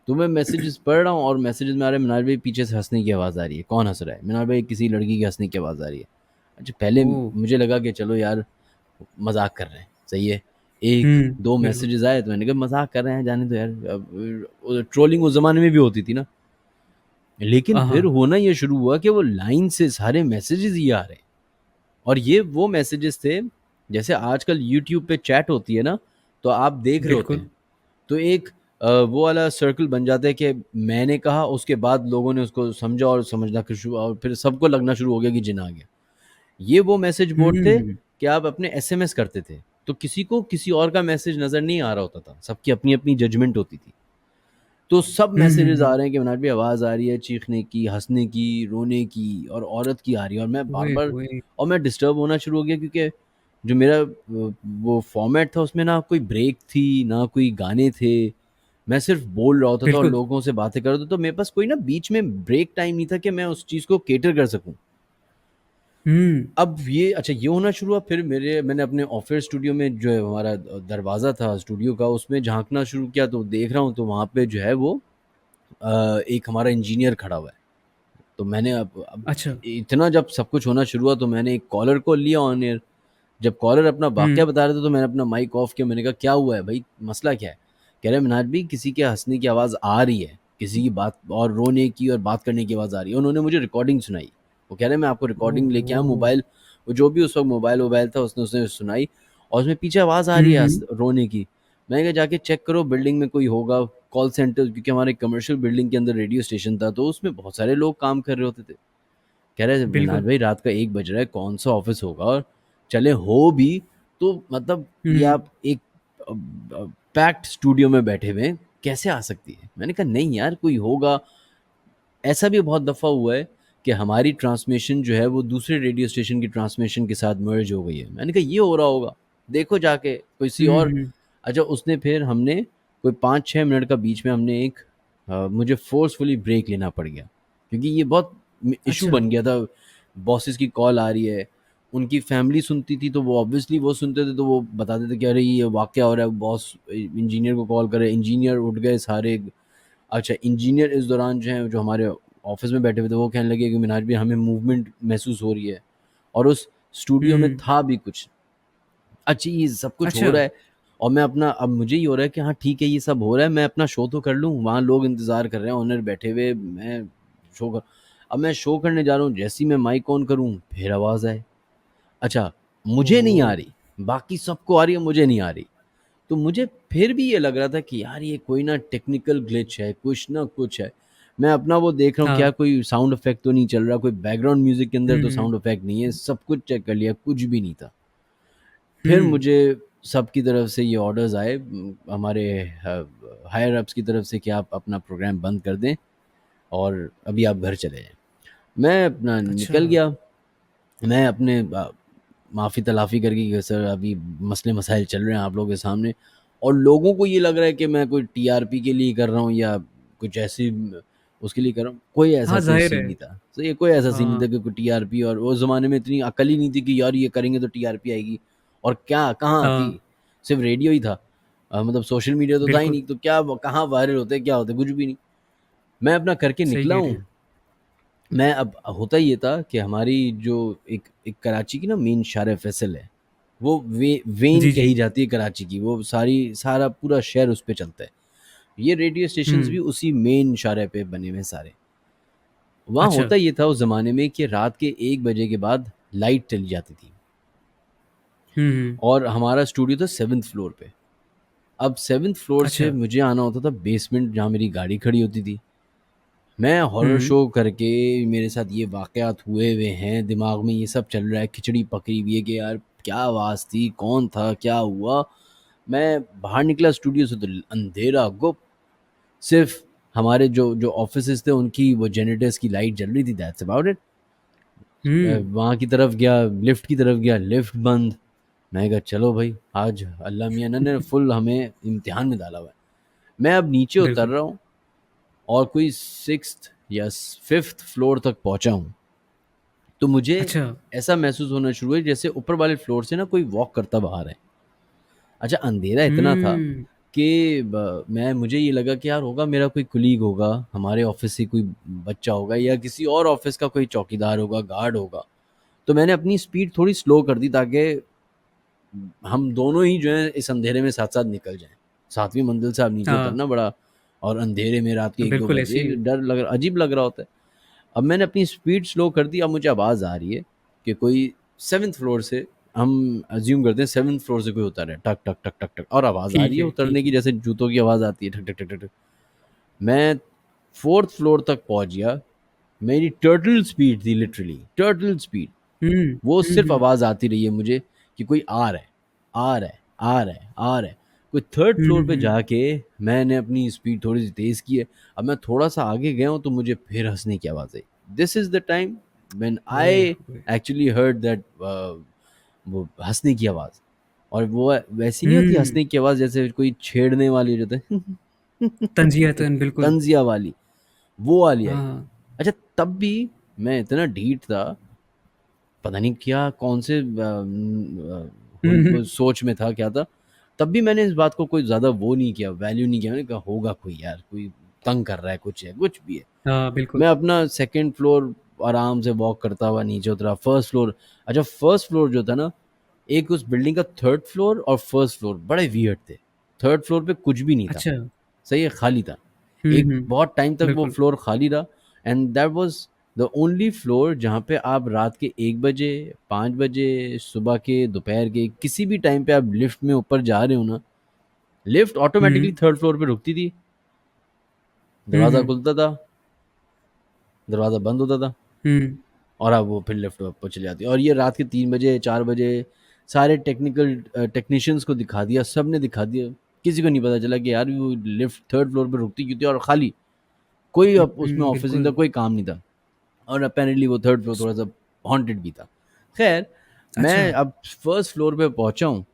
A: तो मैं मैसेजेस पढ़ रहा हूँ और मैसेजेस में आ रहे हैं, मिनाल भाई पीछे से हंसने की आवाज़ आ रही है, कौन हंस रहा है? मिनाल भाई किसी लड़की की हंसने की आवाज़ आ रही है। अच्छा, पहले
B: ओह!
A: मुझे लगा कि चलो यार मजाक कर रहे हैं, सही है। एक
B: हुँ,
A: दो
B: बिल्कुल।
A: मैसेजेस आए तो मैंने कहा मजाक कर रहे हैं, जाने दो यार। अब ट्रोलिंग उस ज़माने में भी होती थी ना। लेकिन फिर
B: हाँ।
A: होना ये शुरू हुआ कि वो लाइन से सारे मैसेजेस ये आ रहे हैं। और ये वो मैसेजेस थे, जैसे आजकल यूट्यूब पे चैट होती है ना, तो आप देख रहे होते
B: बिल्कुल।
A: हैं, तो एक वो वाला सर्कल बन जाता है कि मैंने कहा, उसके बाद लोगों ने उसको समझा और समझना शुरू, और फिर सबको लगना शुरू हो गया कि जिन आ गया। ये वो मैसेज बोर्ड थे
B: हुँ।
A: कि आप अपने एसएमएस करते थे, तो किसी को किसी और का मैसेज नज़र नहीं आ रहा होता था, सबकी अपनी अपनी जजमेंट होती थी। तो सब
B: हुँ, हुँ,
A: मैसेजेस आ
B: हुँ।
A: रहे हैं कि मनाट भी आवाज़ आ रही है चीखने की, हंसने की, रोने की, और औरत की आ रही है, और मैं बार
B: ओए
A: बार,
B: होए!
A: और मैं डिस्टर्ब होना शुरू हो गया, क्योंकि जो मेरा वो फॉर्मेट था उसमें ना कोई ब्रेक थी, ना कोई गाने थे। मैं सिर्फ बोल रहा होता था और
B: बिल्कुल।
A: लोगों से बातें कर रहा था, तो मेरे पास कोई ना बीच में ब्रेक टाइम नहीं था कि मैं उस चीज़ को केटर कर सकूं।
B: हुँ।
A: अब ये, अच्छा, ये होना शुरू हुआ। फिर मैंने अपने ऑफिस स्टूडियो में, जो है हमारा दरवाज़ा था स्टूडियो का, उसमें झांकना शुरू किया, तो देख रहा हूँ तो वहाँ पे जो है वो एक हमारा इंजीनियर खड़ा हुआ है। तो मैंने अब
B: अच्छा।
A: इतना जब सब कुछ होना शुरू हुआ, तो मैंने एक कॉलर को लिया ऑन एयर। जब कॉलर अपना वाकया
B: हुँ।
A: बता रहे थे, तो मैंने अपना माइक ऑफ किया। मैंने कहा क्या हुआ है भाई, मसला क्या है? कह रहे मिनाज भी किसी के हंसने की आवाज़ आ रही है, किसी की बात और रोने की और बात करने की आवाज़ आ रही है। उन्होंने मुझे रिकॉर्डिंग सुनाई। वो कह रहे मैं आपको रिकॉर्डिंग लेके आया,
B: ओहो!
A: मोबाइल, वो जो भी उस वक्त मोबाइल वोबाइल था, उसने उसने सुनाई। और उसमें पीछे आवाज़ आ
B: हुँ,
A: रही है
B: हुँ।
A: रोने की। मैंने कहा जाके चेक करो बिल्डिंग में कोई होगा, कॉल सेंटर, क्योंकि हमारे कमर्शियल बिल्डिंग के अंदर रेडियो स्टेशन था, तो उसमें बहुत सारे लोग काम कर रहे होते थे। कह रहे मिनाज
B: बिल्कुल।
A: भाई रात का 1 बज रहा है, कौन सा ऑफिस होगा, और चले हो भी तो मतलब ये
B: हुँ।
A: आप एक पैक्ड स्टूडियो में बैठे हुए हैं, कैसे आ सकती है? मैंने कहा नहीं यार, कोई होगा। ऐसा भी बहुत दफ़ा हुआ है कि हमारी ट्रांसमिशन जो है वो दूसरे रेडियो स्टेशन की ट्रांसमिशन के साथ मर्ज हो गई है। मैंने कहा ये हो रहा होगा, देखो जाके किसी
B: हुँ,
A: और।
B: हुँ।
A: अच्छा, उसने फिर हमने कोई 5 6 मिनट का बीच में हमने एक मुझे फोर्सफुली ब्रेक लेना पड़ गया, क्योंकि ये बहुत इशू
B: अच्छा।
A: बन गया था। बॉसेस की कॉल आ रही है, उनकी फैमिली सुनती थी, तो वो ऑब्वियसली वो सुनते थे, तो वो बताते थे कि अरे ये वाक़या हो रहा है, बॉस इंजीनियर को कॉल करे, इंजीनियर उठ गए सारे। अच्छा, इंजीनियर इस दौरान जो हैं, जो हमारे ऑफ़िस में बैठे हुए थे, वो कहने लगे कि मिनाज भाई हमें मूवमेंट महसूस हो रही है। और उस स्टूडियो में
B: हुँ।
A: था भी कुछ। ये सब कुछ हो
B: अच्छा।
A: रहा है, और मैं अपना, अब मुझे ये हो रहा है कि हाँ ठीक है, ये सब हो रहा है, मैं अपना शो तो कर लूँ, वहाँ लोग इंतज़ार कर रहे हैं, ओनर बैठे हुए, मैं शो कर, अब मैं शो करने जा रहा हूँ, जैसे ही मैं माइक ऑन करूँ, फिर आवाज़ आए। अच्छा, मुझे नहीं
B: ओहो!
A: आ रही, बाकी सबको आ रही है, मुझे नहीं आ रही। तो मुझे फिर भी ये लग रहा था कि यार ये कोई ना टेक्निकल ग्लिच है, कुछ ना कुछ है। मैं अपना वो देख रहा हूँ,
B: हाँ।
A: क्या कोई साउंड इफ़ेक्ट तो नहीं चल रहा, कोई बैकग्राउंड म्यूज़िक के अंदर
B: हुँ,
A: तो
B: हुँ।
A: साउंड इफ़ेक्ट नहीं है, सब कुछ चेक कर लिया, कुछ भी नहीं था। फिर
B: हुँ।
A: मुझे सबकी तरफ से ये ऑर्डर्स आए, हमारे हायर अप्स की तरफ से, कि आप अपना प्रोग्राम बंद कर दें और अभी आप घर चले जाएँ। मैं अपना
B: अच्छा।
A: निकल गया। मैं अपने माफ़ी तलाफ़ी करके कि सर अभी मसले मसाइल चल रहे हैं आप लोगों के सामने, और लोगों को ये लग रहा है कि मैं कोई टीआरपी के लिए कर रहा हूँ या कुछ ऐसी उसके लिए कर रहा हूँ। कोई ऐसा
B: हाँ,
A: कोई
B: ज़ाहिर
A: सीन
B: है।
A: नहीं था। तो ये कोई ऐसा सीन नहीं
B: हाँ।
A: था कि कोई टीआरपी, और उस ज़माने में इतनी अकल ही नहीं थी कि यार ये करेंगे तो टीआरपी आएगी। और क्या कहाँ आती?
B: हाँ,
A: सिर्फ़ रेडियो ही था। मतलब सोशल मीडिया तो था ही
B: बिल्कुल।
A: नहीं, तो क्या कहाँ वायरल होते, क्या होते? कुछ भी नहीं। मैं अपना करके
B: सही
A: निकला
B: कह रहे
A: हूँ।
B: हैं।
A: मैं अब होता ये था कि हमारी जो एक एक कराची की ना मेन शार फैसल है, वो वेन
B: जी, जी।
A: कही जाती है कराची की, वो सारा पूरा शहर उस पे चलता है। ये रेडियो स्टेशंस भी
B: हुँ।
A: उसी मेन शारे पे बने हुए हैं सारे। वहाँ
B: अच्छा।
A: होता ये था उस ज़माने में कि रात के 1 बजे के बाद लाइट चली जाती थी,
B: हुँ, हुँ।
A: और हमारा स्टूडियो था 7th फ्लोर पे। अब 7th फ्लोर से
B: अच्छा।
A: मुझे आना होता था बेसमेंट, जहाँ मेरी गाड़ी खड़ी होती थी। मैं
B: हुँ,
A: हॉरर
B: हुँ।
A: शो करके मेरे साथ ये वाक़यात हुए हुए हैं, दिमाग में ये सब चल रहा है, खिचड़ी पकी हुई है कि यार क्या आवाज़ थी, कौन था, क्या हुआ? मैं बाहर निकला स्टूडियो से तो अंधेरा गुप, सिर्फ़ हमारे जो जो ऑफ़िसेज़ थे उनकी वो जनरेटर्स की लाइट जल रही थी, दैट्स अबाउट इट।
B: हुँ,
A: वहाँ की तरफ गया, लिफ्ट की तरफ गया, लिफ्ट बंद। मैंने कहा चलो भई, आज अल्लाह मियाँ ने फुल हमें इम्तिहान में डाला हुआ है। मैं अब नीचे उतर
B: बिल्कुल।
A: रहा हूँ और कोई 6th या 5th फ्लोर तक पहुँचा हूँ। तो मुझे
B: अच्छा।
A: ऐसा महसूस होना शुरू हुआ जैसे ऊपर वाले फ्लोर से ना कोई वॉक करता बाहर है। अच्छा, अंधेरा इतना था
B: हुँ,
A: कि मुझे ये लगा कि यार होगा मेरा कोई कलीग होगा, हमारे ऑफ़िस से कोई बच्चा होगा या किसी और ऑफ़िस का कोई चौकीदार होगा, गार्ड होगा। तो मैंने अपनी स्पीड थोड़ी स्लो कर दी ताकि हम दोनों ही जो है इस अंधेरे में साथ-साथ निकल जाएँ। 7वीं मंजिल से अब नीचे
B: हाँ,
A: उतरना बड़ा और अंधेरे में रात के 1-2
B: बिल्कुल ऐसे
A: बजे
B: ही
A: डर लग रहा, अजीब लग रहा होता है। अब मैंने अपनी स्पीड स्लो कर दी, अब मुझे आवाज़ आ रही है कि कोई 7th फ्लोर से, हम अज़्यूम करते हैं 7th फ्लोर से कोई उतर है, टक, टक, टक, टक, टक और आवाज़ आ रही है उतरने
B: ठीक
A: की
B: है।
A: जैसे जूतों की आवाज़ आती है ठक, ठक, ठक, ठक, ठक। मैं 4th फ्लोर तक पहुँच गया, मेरी टर्टल स्पीड थी लिटरली, टर्टल स्पीड।
B: हुँ,
A: वो
B: हुँ,
A: सिर्फ़
B: हुँ।
A: आवाज़ आती रही है मुझे कि कोई आ रहा है, आ रहा है, आ रहा है, आ रहा है। कोई 3rd
B: हुँ,
A: फ्लोर
B: हुँ,
A: पे
B: हुँ।
A: जाके मैंने अपनी स्पीड थोड़ी-सी तेज़ की है। अब मैं थोड़ा-सा आगे गया हूँ तो मुझे फिर हँसने की आवाज़ आई। This is the time when
B: ओए
A: आई
B: होए!
A: एक्चुअली हर्ड दैट वो हँसने की आवाज़, और वो वैसी नहीं होती
B: हुँ,
A: हँसने की आवाज़ जैसे कोई छेड़ने वाली जो होता है
B: तंज़ियतन बिल्कुल।
A: तंज़िया वाली, वो वाली आई।
B: हाँ,
A: अच्छा, तब भी मैं इतना ढीठ था, पता नहीं क्या कौन से
B: हुँ,
A: वो
B: हुँ।
A: सोच में था, क्या था। तब भी मैंने इस बात को कोई ज़्यादा वो नहीं किया, वैल्यू नहीं किया। मैंने कहा होगा कोई यार, कोई तंग कर रहा है, कुछ भी है।
B: हाँ, बिल्कुल।
A: मैं अपना 2nd फ्लोर आराम से वॉक करता हुआ नीचे उतरा, 1st फ्लोर। अच्छा, 1st फ्लोर जो था ना, एक उस बिल्डिंग का 3rd फ्लोर और 1st फ्लोर बड़े वियर्ड थे। 3rd फ्लोर पे कुछ भी नहीं था,
B: अच्छा।
A: सही है, खाली था।
B: हुँ,
A: एक
B: हुँ।
A: बहुत टाइम तक वो
B: बिल्कुल।
A: फ्लोर खाली रहा, and that was the only floor जहाँ पे आप रात के 1 बजे, 5 बजे, सुबह के, दोपहर के किसी भी टाइम पे आप लिफ्ट में ऊपर जा रहे हो ना, लिफ्ट ऑटोमैटिकली
B: हुँ,
A: 3rd फ्लोर पे रुकती थी,
B: हुँ,
A: दरवाज़ा
B: हुँ,
A: खुलता था, दरवाज़ा बंद होता था
B: हुँ,
A: और अब वो फिर लिफ्ट ऊपर चली जाती है। और ये रात के 3 बजे, 4 बजे सारे टेक्नीशियंस को दिखा दिया, सबने दिखा दिया। किसी को नहीं पता चला कि यार वो लिफ्ट 3rd फ्लोर पे रुकती क्यों थी और खाली। कोई अब उसमें
B: हुँ,
A: ऑफ़िस नहीं था,
B: बिल्कुल।
A: कोई काम नहीं था। और अपेरेंटली वो 3rd फ्लोर थोड़ा-सा हॉन्टेड भी था। ख़ैर,
B: अच्छा।
A: मैं अब 1st फ्लोर पे पहुँचा हूँ,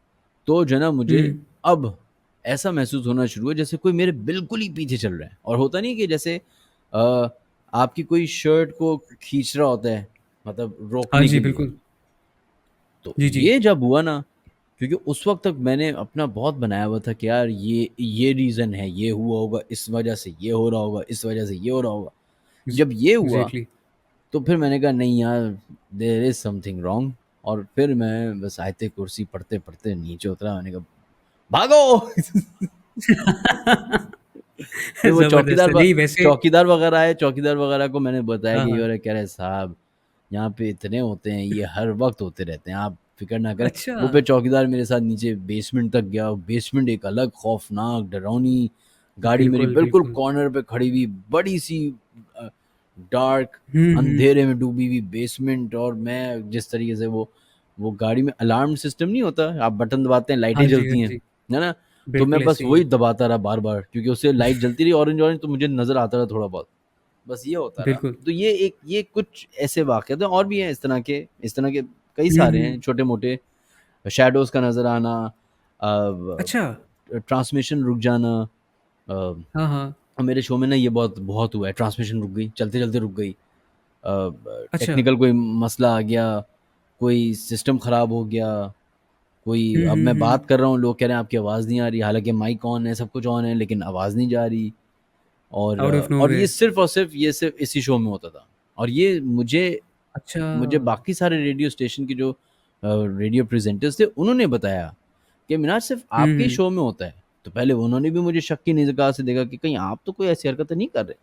A: तो जो है ना
B: हुँ,
A: मुझे अब ऐसा महसूस होना शुरू हुआ जैसे कोई मेरे बिल्कुल ही पीछे चल रहा है। और होता नहीं है कि जैसे अ, आपकी कोई शर्ट को खींच रहा होता है, मतलब
B: हाँ
A: रोकने
B: जी,
A: के लिए।
B: बिल्कुल।
A: तो
B: जी, जी।
A: ये जब हुआ ना, क्योंकि उस वक़्त तक मैंने अपना बहुत बनाया हुआ था कि यार ये रीज़न है, ये हुआ होगा, इस वज़ह से ये हो रहा होगा, इस वज़ह से ये हो रहा होगा। जब ये हुआ
B: एग्ज़ैक्टली।
A: तो फिर मैंने कहा नहीं यार, देयर इज़ समथिंग रॉन्ग, और फिर मैं बस आयते कुर्सी पढ़ते-पढ़ते नीचे उतरा। मैंने कहा भागो! फिर वो
B: ज़बरदस्त है। नहीं वैसे
A: चौकीदार वग़ैरह आए, चौकीदार वग़ैरह को मैंने बताया
B: हाँ,
A: कि
B: हाँ।
A: ये कह रहे साहब, यहाँ पे इतने होते हैं, ये हर वक़्त होते रहते हैं, आप फ़िक्र ना करें।
B: अच्छा।
A: वो फिर चौकीदार मेरे साथ नीचे बेसमेंट तक गया। बेसमेंट एक अलग खौफ़नाक, डरावनी, गाड़ी मेरी
B: बिल्कुल,
A: बिल्कुल
B: बिल्कुल।
A: कॉर्नर पे खड़ी हुई, बड़ी-सी अ, डार्क,
B: हुँ, हुँ।
A: अंधेरे में डूबी हुई बेसमेंट। और मैं जिस तरीके से वो गाड़ी में अलार्म सिस्टम नहीं होता, आप बटन दबाते हैं,
B: हाँ
A: लाइटें
B: जी, हाँ
A: जलती हैं,
B: जी।
A: है ना? तो मैं
B: बिल्कुल
A: बस
B: ऐसे ही
A: वही
B: है।
A: दबाता रहा बार-बार, क्योंकि उससे लाइट जलती रही ऑरेंज-ऑरेंज, तो मुझे नज़र आता रहा थोड़ा बहुत। बस ये होता रहा।
B: बिल्कुल।
A: तो ये कुछ ऐसे वाक़यात हैं, और भी हैं इस तरह के कई
B: हुँ,
A: सारे हैं
B: हुँ।
A: छोटे-मोटे। शैडोज़ का नज़र आना, ब
B: अच्छा।
A: ट्रांसमिशन रुक जाना।
B: हाँ, हाँ।
A: मेरे शो में ना ये बहुत बहुत हुआ है, ट्रांसमिशन रुक गई, चलते-चलते रुक गई। ब
B: अच्छा।
A: टेक्निकल कोई मसला आ गया, कोई सिस्टम ख़राब हो गया, कोई,
B: हुँ,
A: अब
B: हुँ,
A: मैं बात
B: हुँ।
A: कर रहा हूँ, लोग कह रहे हैं आपकी आवाज़ नहीं आ रही, हालाँकि माइक ऑन है, सब कुछ ऑन है, लेकिन आवाज़ नहीं जा रही।
B: आउट ऑफ
A: और ये
B: नोवेयर।
A: सिर्फ़ और सिर्फ़ ये सिर्फ़ इसी शो में होता था। और ये मुझे
B: अच्छा।
A: मुझे बाकी सारे रेडियो स्टेशन के जो रेडियो प्रेज़ेंटर्स थे, उन्होंने बताया कि मिनाज सिर्फ़
B: हुँ,
A: आपके ही
B: हुँ।
A: शो में होता है। तो पहले उन्होंने भी मुझे शक की निगाह से देखा कि कहीं आप तो कोई ऐसी हरकतें नहीं कर रहे।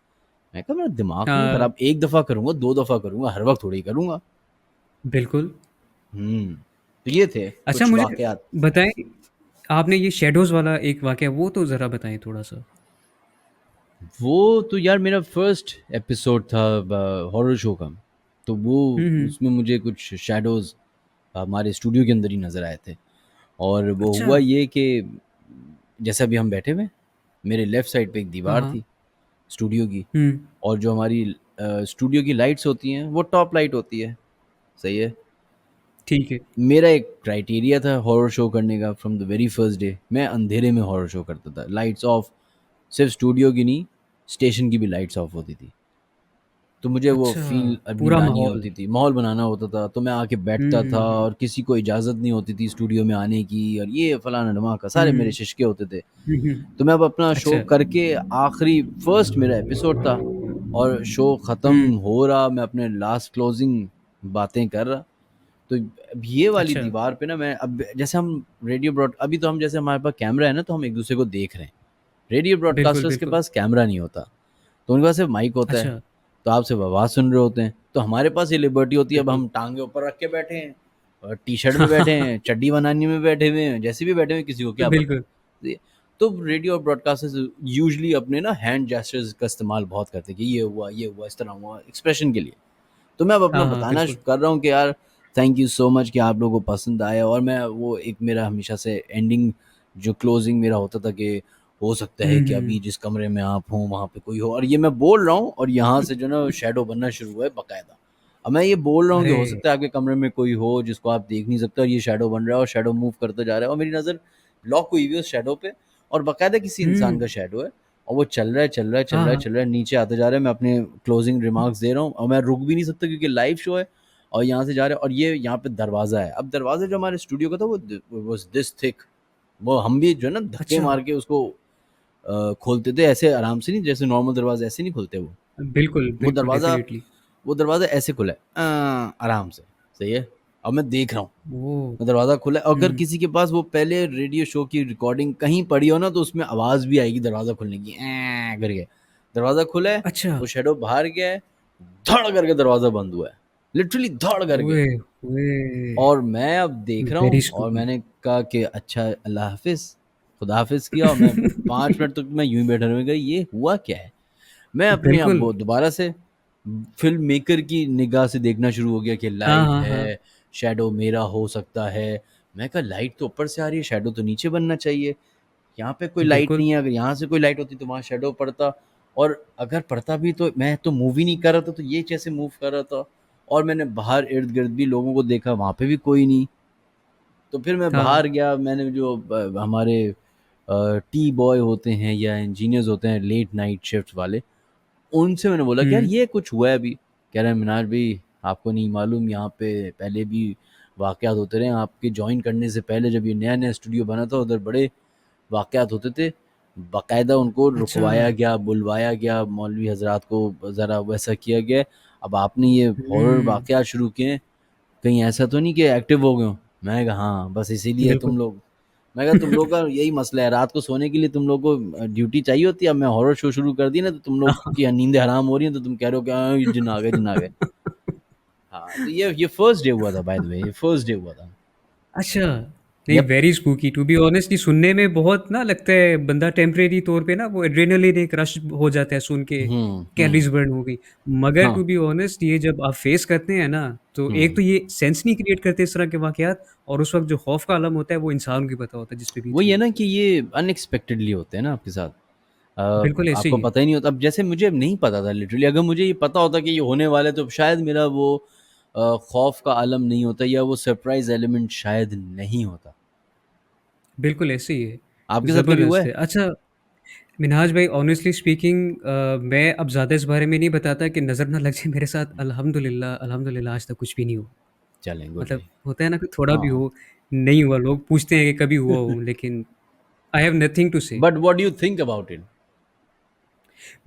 A: मैं कहा मेरा दिमाग तो नहीं
B: हाँ,
A: खराब, 1 दफ़ा करूँगा, 2 दफ़ा करूँगा, हर वक़्त थोड़ी ही करूँगा।
B: बिल्कुल।
A: तो ये थे
B: अच्छा
A: कुछ
B: मुझे
A: वाक़यात।
B: बताएँ, आपने ये शैडोज़ वाला एक वाक़या वो तो ज़रा बताएँ थोड़ा-सा?
A: वो तो यार मेरा फर्स्ट एपिसोड था हॉरर शो का। तो वो
B: हुँ, हुँ।
A: उसमें मुझे कुछ शैडोज़ हमारे स्टूडियो के अंदर ही नज़र आए थे। और वो
B: अच्छा।
A: हुआ ये कि जैसे अभी हम बैठे हुए हैं, मेरे लेफ़्ट साइड पे एक
B: हाँ,
A: दीवार
B: हाँ।
A: थी स्टूडियो की।
B: हुँ।
A: और जो हमारी स्टूडियो की लाइट्स होती हैं वो टॉप लाइट होती है, सही है।
B: ठीक है।
A: मेरा एक क्राइटेरिया था हॉरर शो करने का from the very first day. मैं अंधेरे में हॉरर शो करता था, लाइट्स ऑफ। सिर्फ स्टूडियो की नहीं, स्टेशन की भी लाइट्स ऑफ होती थी। तो मुझे वो
B: अच्छा,
A: फ़ील अपनी
B: पूरा
A: लानी
B: माहौल।
A: होती थी, माहौल बनाना होता था। तो मैं आके
B: हुँ,
A: बैठता था
B: हुँ, हुँ।
A: और किसी को इजाज़त नहीं होती थी स्टूडियो में आने की, और ये फलाना-ढिमाका
B: हुँ,
A: सारे मेरे
B: हुँ।
A: शिश्के होते थे।
B: हुँ, हुँ।
A: तो मैं अब अपना शो
B: अच्छा।
A: करके आखिरी फर्स्ट मेरा एपिसोड था और शो ख़त्म
B: हुँ।
A: हो रहा, मैं अपने लास्ट क्लोजिंग बातें कर रहा। तो अब ये वाली
B: अच्छा।
A: दीवार पे ना, मैं अब जैसे हम रेडियो ब्रॉड अभी तो हम जैसे हमारे पास कैमरा है ना, तो हम एक दूसरे को देख रहे हैं। रेडियो
B: बिल्कुल,
A: ब्रॉडकास्टर्स के
B: बिल्कुल।
A: पास कैमरा नहीं होता, तो उनके पास सिर्फ माइक होता है।
B: अच्छा,
A: तो आप सिर्फ आवाज़ सुन रहे होते हैं। तो हमारे पास ये लिबर्टी होती है, अब
B: बिल्कुल।
A: हम टांगे ऊपर रख के बैठे हैं और टी शर्ट में बैठे हैं, चड्डी बनानी में बैठे हुए हैं, जैसे भी बैठे हुए हैं, किसी को क्या पता।
B: बिल्कुल।
A: तो रेडियो और ब्रॉडकास्टर्स यूजुअली अपने ना हैंड जेस्चर्स का इस्तेमाल बहुत करते हैं कि ये हुआ, इस तरह हुआ, एक्सप्रेशन के लिए। तो मैं अब अपना
B: हाँ, हाँ,
A: बताना
B: बिल्कुल।
A: कर रहा हूँ कि यार थैंक यू सो मच कि आप लोगों को पसंद आया। और मैं वो एक मेरा हमेशा से एंडिंग, जो क्लोजिंग मेरा होता था कि हो सकता
B: हुँ,
A: है कि अभी
B: हुँ।
A: जिस कमरे में आप हों वहाँ पे कोई हो, और ये मैं बोल रहा हूँ और यहाँ से जो ना शेडो बनना शुरू हुआ है बाकायदा। अब मैं ये बोल रहा हूँ कि
B: अरे!
A: हो सकता है आपके कमरे में कोई हो जिसको आप देख नहीं सकते, और ये शेडो बन रहा है और शेडो मूव करता जा रहा है और मेरी नज़र लॉक हुई हुई है उस शेडो पे, और बाकायदा किसी इंसान का
B: हुँ।
A: शेडो है। और वो चल रहा है, चल रहा है, चल
B: हाँ,
A: रहा है,
B: हाँ।
A: चल रहा है, नीचे आता जा रहा है। मैं अपने क्लोजिंग रिमार्क्स दे रहा हूँ और मैं रुक भी नहीं सकता क्योंकि लाइव शो है और यहाँ से जा रहा है। और ये यहाँ पे दरवाज़ा है। अब दरवाज़ा जो हमारे स्टूडियो का था वो वाज़ दिस थिक। वो हम भी जो है ना धक्के
B: अच्छा।
A: मार के उसको खोलते थे, ऐसे आराम से नहीं, जैसे नॉर्मल दरवाज़ा ऐसे नहीं खुलते वो।
B: बिल्कुल,
A: वो
B: बिल्कुल,
A: दरवाज़ा
B: डेफ़िनिटली।
A: वो दरवाज़ा ऐसे खुला है आराम से, सही है? अब मैं देख रहा हूँ,
B: ओह!
A: वो दरवाज़ा खुला है। अगर
B: हुँ।
A: किसी के पास वो पहले रेडियो शो की रिकॉर्डिंग कहीं पड़ी हो ना, तो उसमें आवाज़ भी आएगी दरवाज़ा खुलने की, करके। दरवाज़ा खुला है,
B: अच्छा।
A: वो शैडो बाहर गया है, धड़ करके दरवाज़ा बंद हुआ है। लिटरली धड़ करके।
B: ओए होए!
A: और मैं अब देख रहा
B: वेरी
A: हूँ और
B: स्पूकी।
A: मैंने कहा कि अच्छा अल्लाह हाफ़िज़, खुदा हाफ़िज़ किया और मैं 5 मिनट तक मैं यूँ ही बैठा रहा। मैंने कहा ये हुआ क्या है? मैं अपने अब
B: बिल्कुल।
A: वो दोबारा से फ़िल्म मेकर की निगाह से देखना शुरू हो गया कि
B: हाँ,
A: लाइट
B: हाँ, हाँ।
A: है, शैडो मेरा हो सकता है। मैं कहा लाइट तो ऊपर से आ रही है, शैडो तो नीचे बनना चाहिए। यहाँ पे कोई लाइट
B: बिल्कुल।
A: नहीं है, अगर यहाँ से कोई लाइट होती तो वहाँ शैडो पड़ता, और अगर पड़ता भी तो मैं तो मूव ही नहीं कर रहा था, तो ये कैसे मूव कर रहा था? और मैंने बाहर इर्द-गिर्द भी लोगों को देखा, वहाँ पे भी कोई नहीं। तो फिर मैं
B: हाँ।
A: बाहर गया, मैंने जो हमारे टी बॉय होते हैं या इंजीनियर्स होते हैं लेट नाइट शिफ्ट वाले, उनसे मैंने बोला कि यार
B: हुँ।
A: ये कुछ हुआ है अभी। कह रहे हैं मिनाज भाई आपको नहीं मालूम, यहाँ पे पहले भी वाक़यात होते रहे हैं। आपके जॉइन करने से पहले जब ये नया-नया स्टूडियो बना था उधर बड़े वाक़यात होते थे। बाकायदा उनको
B: अच्छा।
A: रुकवाया गया, बुलवाया गया, मौलवी हज़रात को ज़रा वैसा किया गया। अब आपने ये हॉरर
B: हुँ।
A: वाक़यात शुरू किए हैं, कहीं ऐसा तो नहीं कि एक्टिव हो गए हो? मैंने कहा हाँ, बस इसीलिए तुम
B: बिल्कुल।
A: लोग। मैं कहा तुम लोग का यही मसला है, रात को सोने के लिए तुम लोग को ड्यूटी चाहिए होती है। अब मैं हॉरर शो शुरू कर दी ना, तो तुम लोग की नींदें हराम हो रही हैं, तो तुम कह रहे हो कि हाँ, ये जिन आ गए, जिन आ गए। हाँ, तो ये फर्स्ट डे हुआ था, बाय द वे, ये फर्स्ट डे हुआ था।
B: अच्छा, नहीं
A: yup.
B: Very spooky to be honest. ये सुनने में बहुत ना लगता है, बंदा टेम्परेरी तौर पे ना वो एड्रेनालिन एक रश हो जाता है सुन के, कैलोरीज़ बर्न हो गई। मगर
A: हाँ,
B: टू बी ऑनेस्ट ये जब आप फेस करते हैं ना, तो एक
A: हुँ।
B: तो ये सेंस नहीं क्रिएट करते इस तरह के वाक़यात, और उस वक़्त जो खौफ का आलम होता है वो इंसान को ही पता होता है जिस पे बीत
A: वही
B: रही
A: है
B: होती
A: ना
B: है।
A: कि ये अनएक्सपेक्टेडली होते हैं ना आपके साथ।
B: बिल्कुल ऐसे
A: आपको
B: ही है।
A: पता ही नहीं होता। अब जैसे मुझे नहीं पता था लिटरली, अगर मुझे ये पता होता कि ये होने वाला है, तो शायद मेरा वो खौफ का आलम नहीं होता या वो सरप्राइज़ एलिमेंट शायद नहीं होता।
B: बिल्कुल ऐसे ही है।
A: आपके साथ कभी हुआ
B: ज़बरदस्त
A: है?
B: है। अच्छा मिन्हाज भाई ऑनेस्टली स्पीकिंग मैं अब ज़्यादा इस बारे में नहीं बताता कि नज़र ना लग जाए मेरे साथ। अल्हम्दुलिल्लाह, अल्हम्दुलिल्लाह आज तक कुछ भी नहीं हुआ।
A: चलें, गुड
B: मतलब
A: है।
B: होता है ना कि थोड़ा भी
A: हाँ।
B: हो, नहीं हुआ, लोग पूछते हैं कि कभी हुआ हो, लेकिन आई हैव नथिंग टू से।
A: But what do you think about it?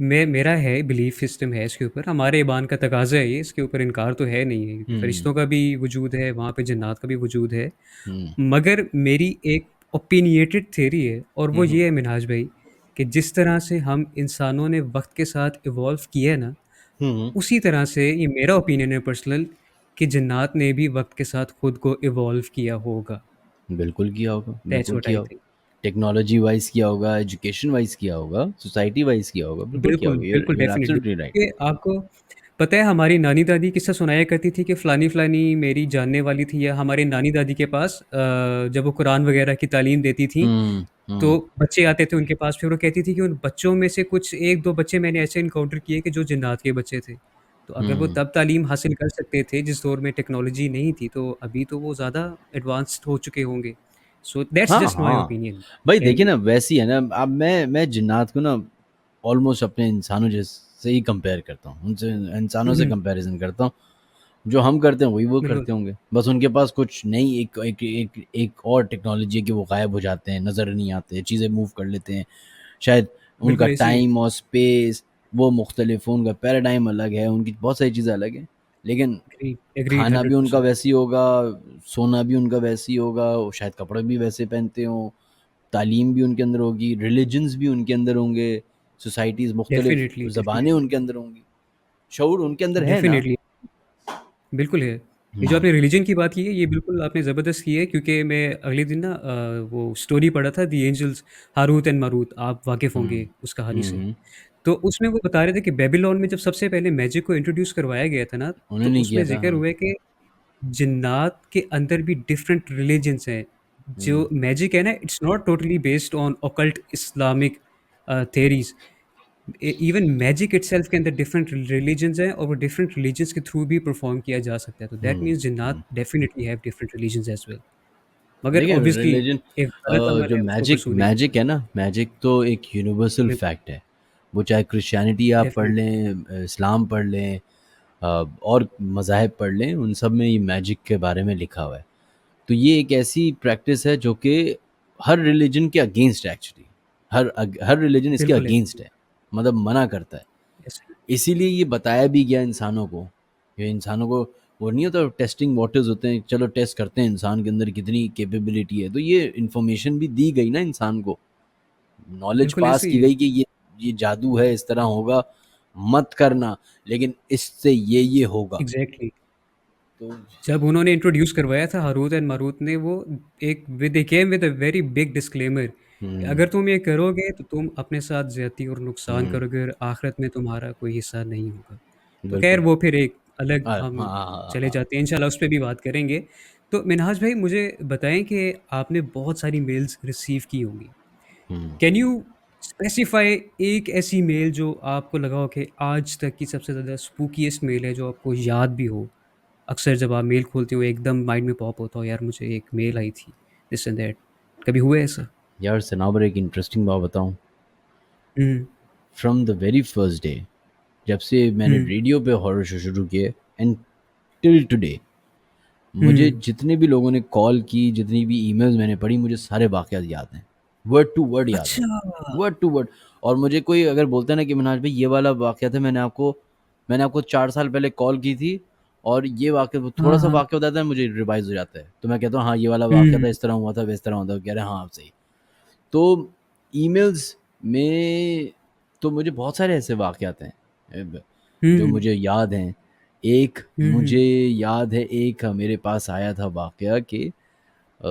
B: मैं मेरा है बिलीफ सिस्टम है इसके ऊपर, हमारे ईमान का तकाज़ा है ये, इसके ऊपर इनकार तो है नहीं है क्योंकि
A: हुँ,
B: फ़रिश्तों का भी वजूद है, वहाँ पे जन्नात का भी वजूद है।
A: हुँ,
B: मगर मेरी एक ओपिनिएटेड थ्योरी है और
A: हुँ,
B: वो
A: हुँ,
B: ये है मिन्हाज भाई, कि जिस तरह से हम इंसानों ने वक़्त के साथ इवॉल्व किया है ना,
A: हुँ, हुँ।
B: उसी तरह से ये मेरा ओपिनियन है पर्सनल, कि जन्नात ने भी वक़्त के साथ खुद को इवॉल्व किया होगा।
A: बिल्कुल किया होगा,
B: दैट्स
A: बिल्कुल
B: व्हाट आई
A: किया होगा।
B: थिंक।
A: टेक्नोलॉजी वाइज़ किया होगा, एजुकेशन वाइज़ किया होगा, सोसाइटी वाइज़ किया होगा, बिल्कुल किया
B: बिल्कुल,
A: होगा।
B: बिल्कुल,
A: you are
B: definitely.
A: Absolutely right.
B: ये आपको पता है हमारी नानी-दादी किस्सा सुनाया करती थी कि फ़लानी-फ़लानी मेरी जानने वाली थी या हमारे नानी-दादी के पास जब वो कुरान वग़ैरह की तालीम देती थीं,
A: हुँ,
B: तो
A: हुँ,
B: बच्चे आते थे उनके पास, फिर वो कहती थी कि उन बच्चों में से कुछ 1-2 बच्चे मैंने ऐसे एनकाउंटर किए कि जो जिन्नात के बच्चे थे। तो अगर वो
A: हुँ।
B: तब तालीम हासिल कर सकते थे जिस दौर में टेक्नोलॉजी नहीं थी, तो अभी तो वो ज़्यादा एडवांस्ड हो चुके होंगे। सो दैट्स
A: हाँ,
B: जस्ट माय
A: हाँ।
B: ओपिनियन
A: भाई देखिए
B: एंड
A: ना वैसी है ना, अब मैं जिन्नात को ना ऑलमोस्ट अपने इंसानों जैसे ही कंपेयर करता हूँ। उनसे इंसानों
B: हुँ,
A: से
B: हुँ,
A: कंपैरिज़न करता हूँ। जो हम करते हैं वही वो
B: बिल्कुल,
A: करते होंगे। बस उनके पास कुछ नई एक और टेक्नोलॉजी है कि वो गायब हो जाते हैं, नज़र नहीं आते, चीज़ें मूव कर लेते हैं। शायद उनका
B: बिल्कुल इसीलिए।
A: टाइम और स्पेस वो मुख्तलिफ, उनका पैराडाइम अलग है, उनकी बहुत सारी चीज़ें अलग हैं। लेकिन
B: एग्रीड
A: खाना भी उनका
B: 100%।
A: वैसे ही होगा, सोना भी उनका वैसे ही होगा, वो शायद कपड़े भी वैसे पहनते हों, तालीम भी उनके अंदर होगी, रिलिजन्स भी उनके अंदर होंगे, सोसाइटीज़ मुख्तलिफ
B: डेफ़िनिटली,
A: ज़बानें
B: डेफ़िनिटली,
A: उनके अंदर होंगी। शऊर उनके अंदर है ना?
B: डेफ़िनिटली, बिल्कुल है। ये जो
A: हुँ,
B: आपने रिलिजन की बात की है, ये बिल्कुल आपने ज़बरदस्त की है क्योंकि मैं अगले दिन ना वो स्टोरी पढ़ा था the angels Harut and Marut, आप वाकिफ़
A: हुँ,
B: होंगे उस कहानी
A: हुँ,
B: से।
A: हुँ।
B: तो उसमें वो बता रहे थे कि बेबीलोन में जब सबसे पहले मैजिक को इंट्रोड्यूस करवाया गया था ना, तो
A: उन्होंने
B: उसमें
A: किया था,
B: ज़िक्र
A: हाँ।
B: हुआ है कि जिन्नात के अंदर भी डिफरेंट रिलिजन्स हैं।
A: हुँ,
B: जो मैजिक है ना, it's not totally based on occult Islamic theories. Even magic itself के अंदर डिफरेंट रिलीजन्स हैं और वो डिफरेंट रिलीजन्स के थ्रू भी परफॉर्म किया जा सकता है। तो दैट
A: हुँ,
B: मीन्स जिन्नात
A: um.
B: Definitely have different religions as well. मगर
A: देखिए
B: ऑब्वियसली
A: रिलिजन
B: एक गलत अमल
A: जो
B: है उसको
A: मैजिक
B: परस्यू नहीं कर
A: मैजिक है
B: सकते।
A: ना, मैजिक तो एक यूनिवर्सल
B: बिल्कुल,
A: फैक्ट है। वो चाहे क्रिश्चियनिटी आप पढ़
B: डेफिनिटली,
A: लें, इस्लाम पढ़ लें, और मज़ाहिब पढ़ लें, उन सब में ये मैजिक के बारे में लिखा हुआ है। तो ये एक ऐसी प्रैक्टिस है जो कि हर रिलिजन के अगेंस्ट है एक्चुअली। हर रिलिजन इसके
B: बिल्कुल
A: अगेंस्ट
B: एग्री,
A: है, मतलब मना करता है।
B: ऐसे
A: इसीलिए ये बताया भी गया इंसानों को, ये इंसानों को वो नहीं होता टेस्टिंग वाटर्स होते हैं, चलो टेस्ट करते हैं इंसान के अंदर कितनी कैपेबिलिटी है, तो ये इन्फॉर्मेशन भी दी गई ना इंसान को, नॉलेज
B: बिल्कुल
A: पास
B: ऐसे ही
A: की
B: है।
A: गई कि ये जादू है, इस तरह होगा, मत करना, लेकिन इससे ये होगा।
B: एग्ज़ैक्टली।
A: तो
B: जब उन्होंने इंट्रोड्यूस करवाया था हारूत एंड मारूत ने वो एक with they came with a very big disclaimer कि
A: हम्म,
B: अगर तुम ये करोगे तो तुम अपने साथ ज़्यादती और नुकसान
A: हम्म,
B: करोगे और आखिरत में तुम्हारा कोई हिस्सा नहीं होगा। तो ख़ैर
A: बिल्कुल।
B: वो फिर एक अलग
A: हाँ
B: हम
A: हाँ हाँ
B: चले
A: हाँ।
B: जाते हैं, इंशाल्लाह उस पे भी बात करेंगे। तो मिन्हाज भाई मुझे बताएँ कि आपने बहुत सारी मेल्स रिसीव की होंगी।
A: हम्म।
B: कैन यू स्पेसिफाई एक ऐसी मेल जो आपको लगा हो कि आज तक की सबसे ज़्यादा स्पूकीएस्ट मेल है जो आपको याद भी हो? अक्सर जब आप मेल खोलते हो एकदम माइंड में पॉप होता हो यार मुझे एक मेल आई थी, दिस एंड दैट। कभी हुआ है ऐसा?
A: यार सनाबर एक इंटरेस्टिंग बात बताऊं।
B: Um,
A: from the very first day, जब से मैंने
B: हुँ,
A: रेडियो पे हॉरर शो शुरू किए एंड टिल टुडे, मुझे
B: हुँ।
A: जितने भी लोगों ने कॉल की, जितनी भी ईमेल्स मैंने पढ़ी, मुझे सारे वाक़यात याद हैं। वर्ड टू वर्ड याद हैं।
B: अच्छा!
A: Word to word. और मुझे कोई अगर बोलता है ना कि मिन्हाज भाई ये वाला वाक़या था, मैंने आपको 4 साल पहले कॉल की थी और ये वाक़या
B: हाँ,
A: थोड़ा-सा
B: हाँ।
A: वाक़या बताता है, मुझे रिवाइज़ हो जाता है। तो मैं कहता हूँ हाँ, ये वाला वाक़या
B: हुँ,
A: था, इस तरह हुआ था, इस तरह हुआ था। कह रहे हैं हाँ, सही। तो ईमेल्स में तो मुझे बहुत सारे ऐसे वाक़यात हैं जो
B: हुँ,
A: मुझे याद हैं। एक
B: हुँ, हुँ।
A: मुझे याद है, एक मेरे पास आया था वाक़या कि अ,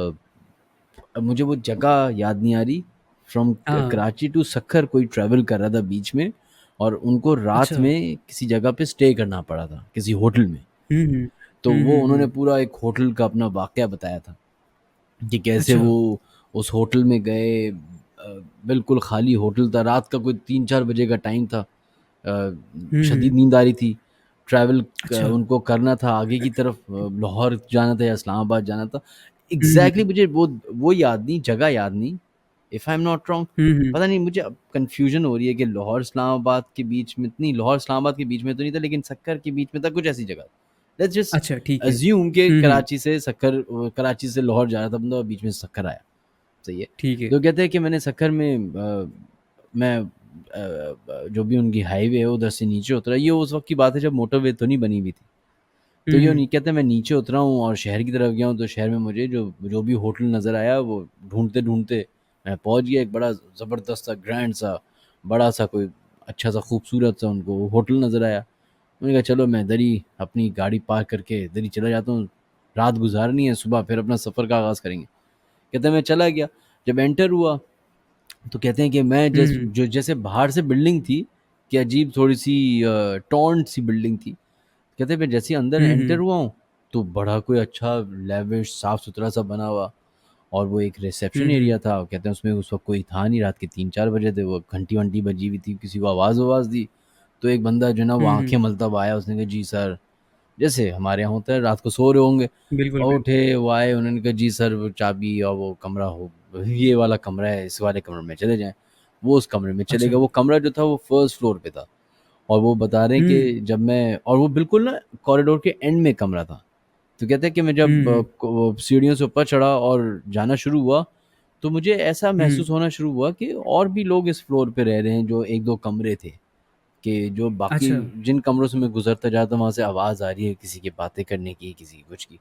A: अब मुझे वो जगह याद नहीं आ रही। फ्रॉम
B: हाँ,
A: कराची टू सक्खर कोई ट्रैवल कर रहा था बीच में, और उनको रात
B: अच्छा।
A: में किसी जगह पे स्टे करना पड़ा था, किसी होटल में।
B: हुँ, हुँ।
A: तो
B: हुँ,
A: वो
B: हुँ,
A: उन्होंने
B: हुँ।
A: पूरा एक होटल का अपना वाक़या बताया था कि कैसे
B: अच्छा।
A: वो उस होटल में गए। बिल्कुल खाली होटल था, रात का कोई 3-4 बजे का टाइम था।
B: हुँ,
A: शदीद
B: हुँ।
A: नींद आ रही थी। ट्रैवल
B: अच्छा।
A: उनको करना था आगे की तरफ, लाहौर जाना था या इस्लामाबाद जाना था।
B: Um,
A: exactly
B: um.
A: मुझे वो याद नहीं, जगह याद नहीं, if I am not wrong.
B: Um, um.
A: पता नहीं, मुझे अब कन्फ्यूजन हो रही है कि लाहौर इस्लामाबाद के बीच में, नहीं लाहौर इस्लामाबाद के बीच में तो नहीं था, लेकिन सक्कर के बीच में था, कुछ ऐसी जगह। लेट्स जस्ट
B: अच्छा, ठीक है।
A: अज्यूम के
B: हुँ, हुँ।
A: कराची से लाहौर जा रहा था बंदा, बीच में सक्कर आया। सही है।
B: ठीक है।
A: तो कहते हैं कि मैंने सक्कर में मैं जो भी उनकी हाईवे है उधर से नीचे उतरा। ये उस वक्त की बात है जब मोटरवे तो नहीं बनी हुई थी।
B: हुँ,
A: तो ये
B: हुँ।
A: नहीं कहते, मैं नीचे उतरा हूँ और शहर की तरफ गया हूँ, तो शहर में मुझे जो जो भी होटल नज़र आया, वो ढूंढते ढूंढते मैं पहुँच गया एक बड़ा ज़बरदस्त सा, ग्रैंड सा, बड़ा सा, कोई अच्छा सा, खूबसूरत सा उनको होटल नज़र आया। मैंने कहा चलो मैं इधर ही अपनी गाड़ी पार्क करके इधर ही चला जाता हूँ, रात गुजारनी है, सुबह फिर अपना सफ़र का आगाज़ करेंगे। कहते हैं मैं चला गया। जब एंटर हुआ तो कहते हैं कि मैं
B: हुँ,
A: जो जैसे बाहर से बिल्डिंग थी कि अजीब थोड़ी-सी टॉन्ट सी बिल्डिंग थी। कहते हैं मैं जैसे ही अंदर
B: हुँ,
A: एंटर
B: हुँ,
A: हुआ हूँ, तो बड़ा कोई अच्छा लेविश साफ-सुथरा सा बना हुआ और वो एक
B: हुँ,
A: रिसेप्शन
B: हुँ,
A: एरिया था। कहते हैं उसमें उस वक़्त कोई था नहीं, रात के 3-4 बजे थे, वो घंटी-वंटी बजी हुई थी, किसी को आवाज़-वावाज़ दी। तो एक बंदा जो है ना वो
B: हुँ,
A: आँखें
B: हुँ।
A: मलता हुआ आया, उसने कहा जी सर, जैसे हमारे यहाँ होता है रात को सो रहे होंगे
B: बिल्कुल,
A: और
B: बिल्कुल।
A: उठे, वो आए, उन्होंने कहा जी सर वो चाबी और वो कमरा हो, ये वाला कमरा है, इस वाले कमरे में चले जाएँ। वो उस कमरे में चले
B: अच्छा।
A: गए, वो कमरा जो था वो फर्स्ट फ्लोर पे था और वो बता रहे हैं
B: हुँ,
A: कि जब मैं और वो बिल्कुल ना कॉरिडोर के एंड में कमरा था। तो कहते हैं कि मैं
B: हुँ,
A: जब
B: हुँ,
A: वो सीढ़ियों से ऊपर चढ़ा और जाना शुरू हुआ, तो मुझे ऐसा
B: हुँ।
A: महसूस होना शुरू हुआ कि और भी लोग इस फ्लोर पे रह रहे हैं, जो 1-2 कमरे थे। कि जो बाकी
B: अच्छा।
A: जिन कमरों से मैं गुज़रता जाता हूँ वहाँ से आवाज़ आ रही है किसी की बातें करने की, किसी की कुछ की।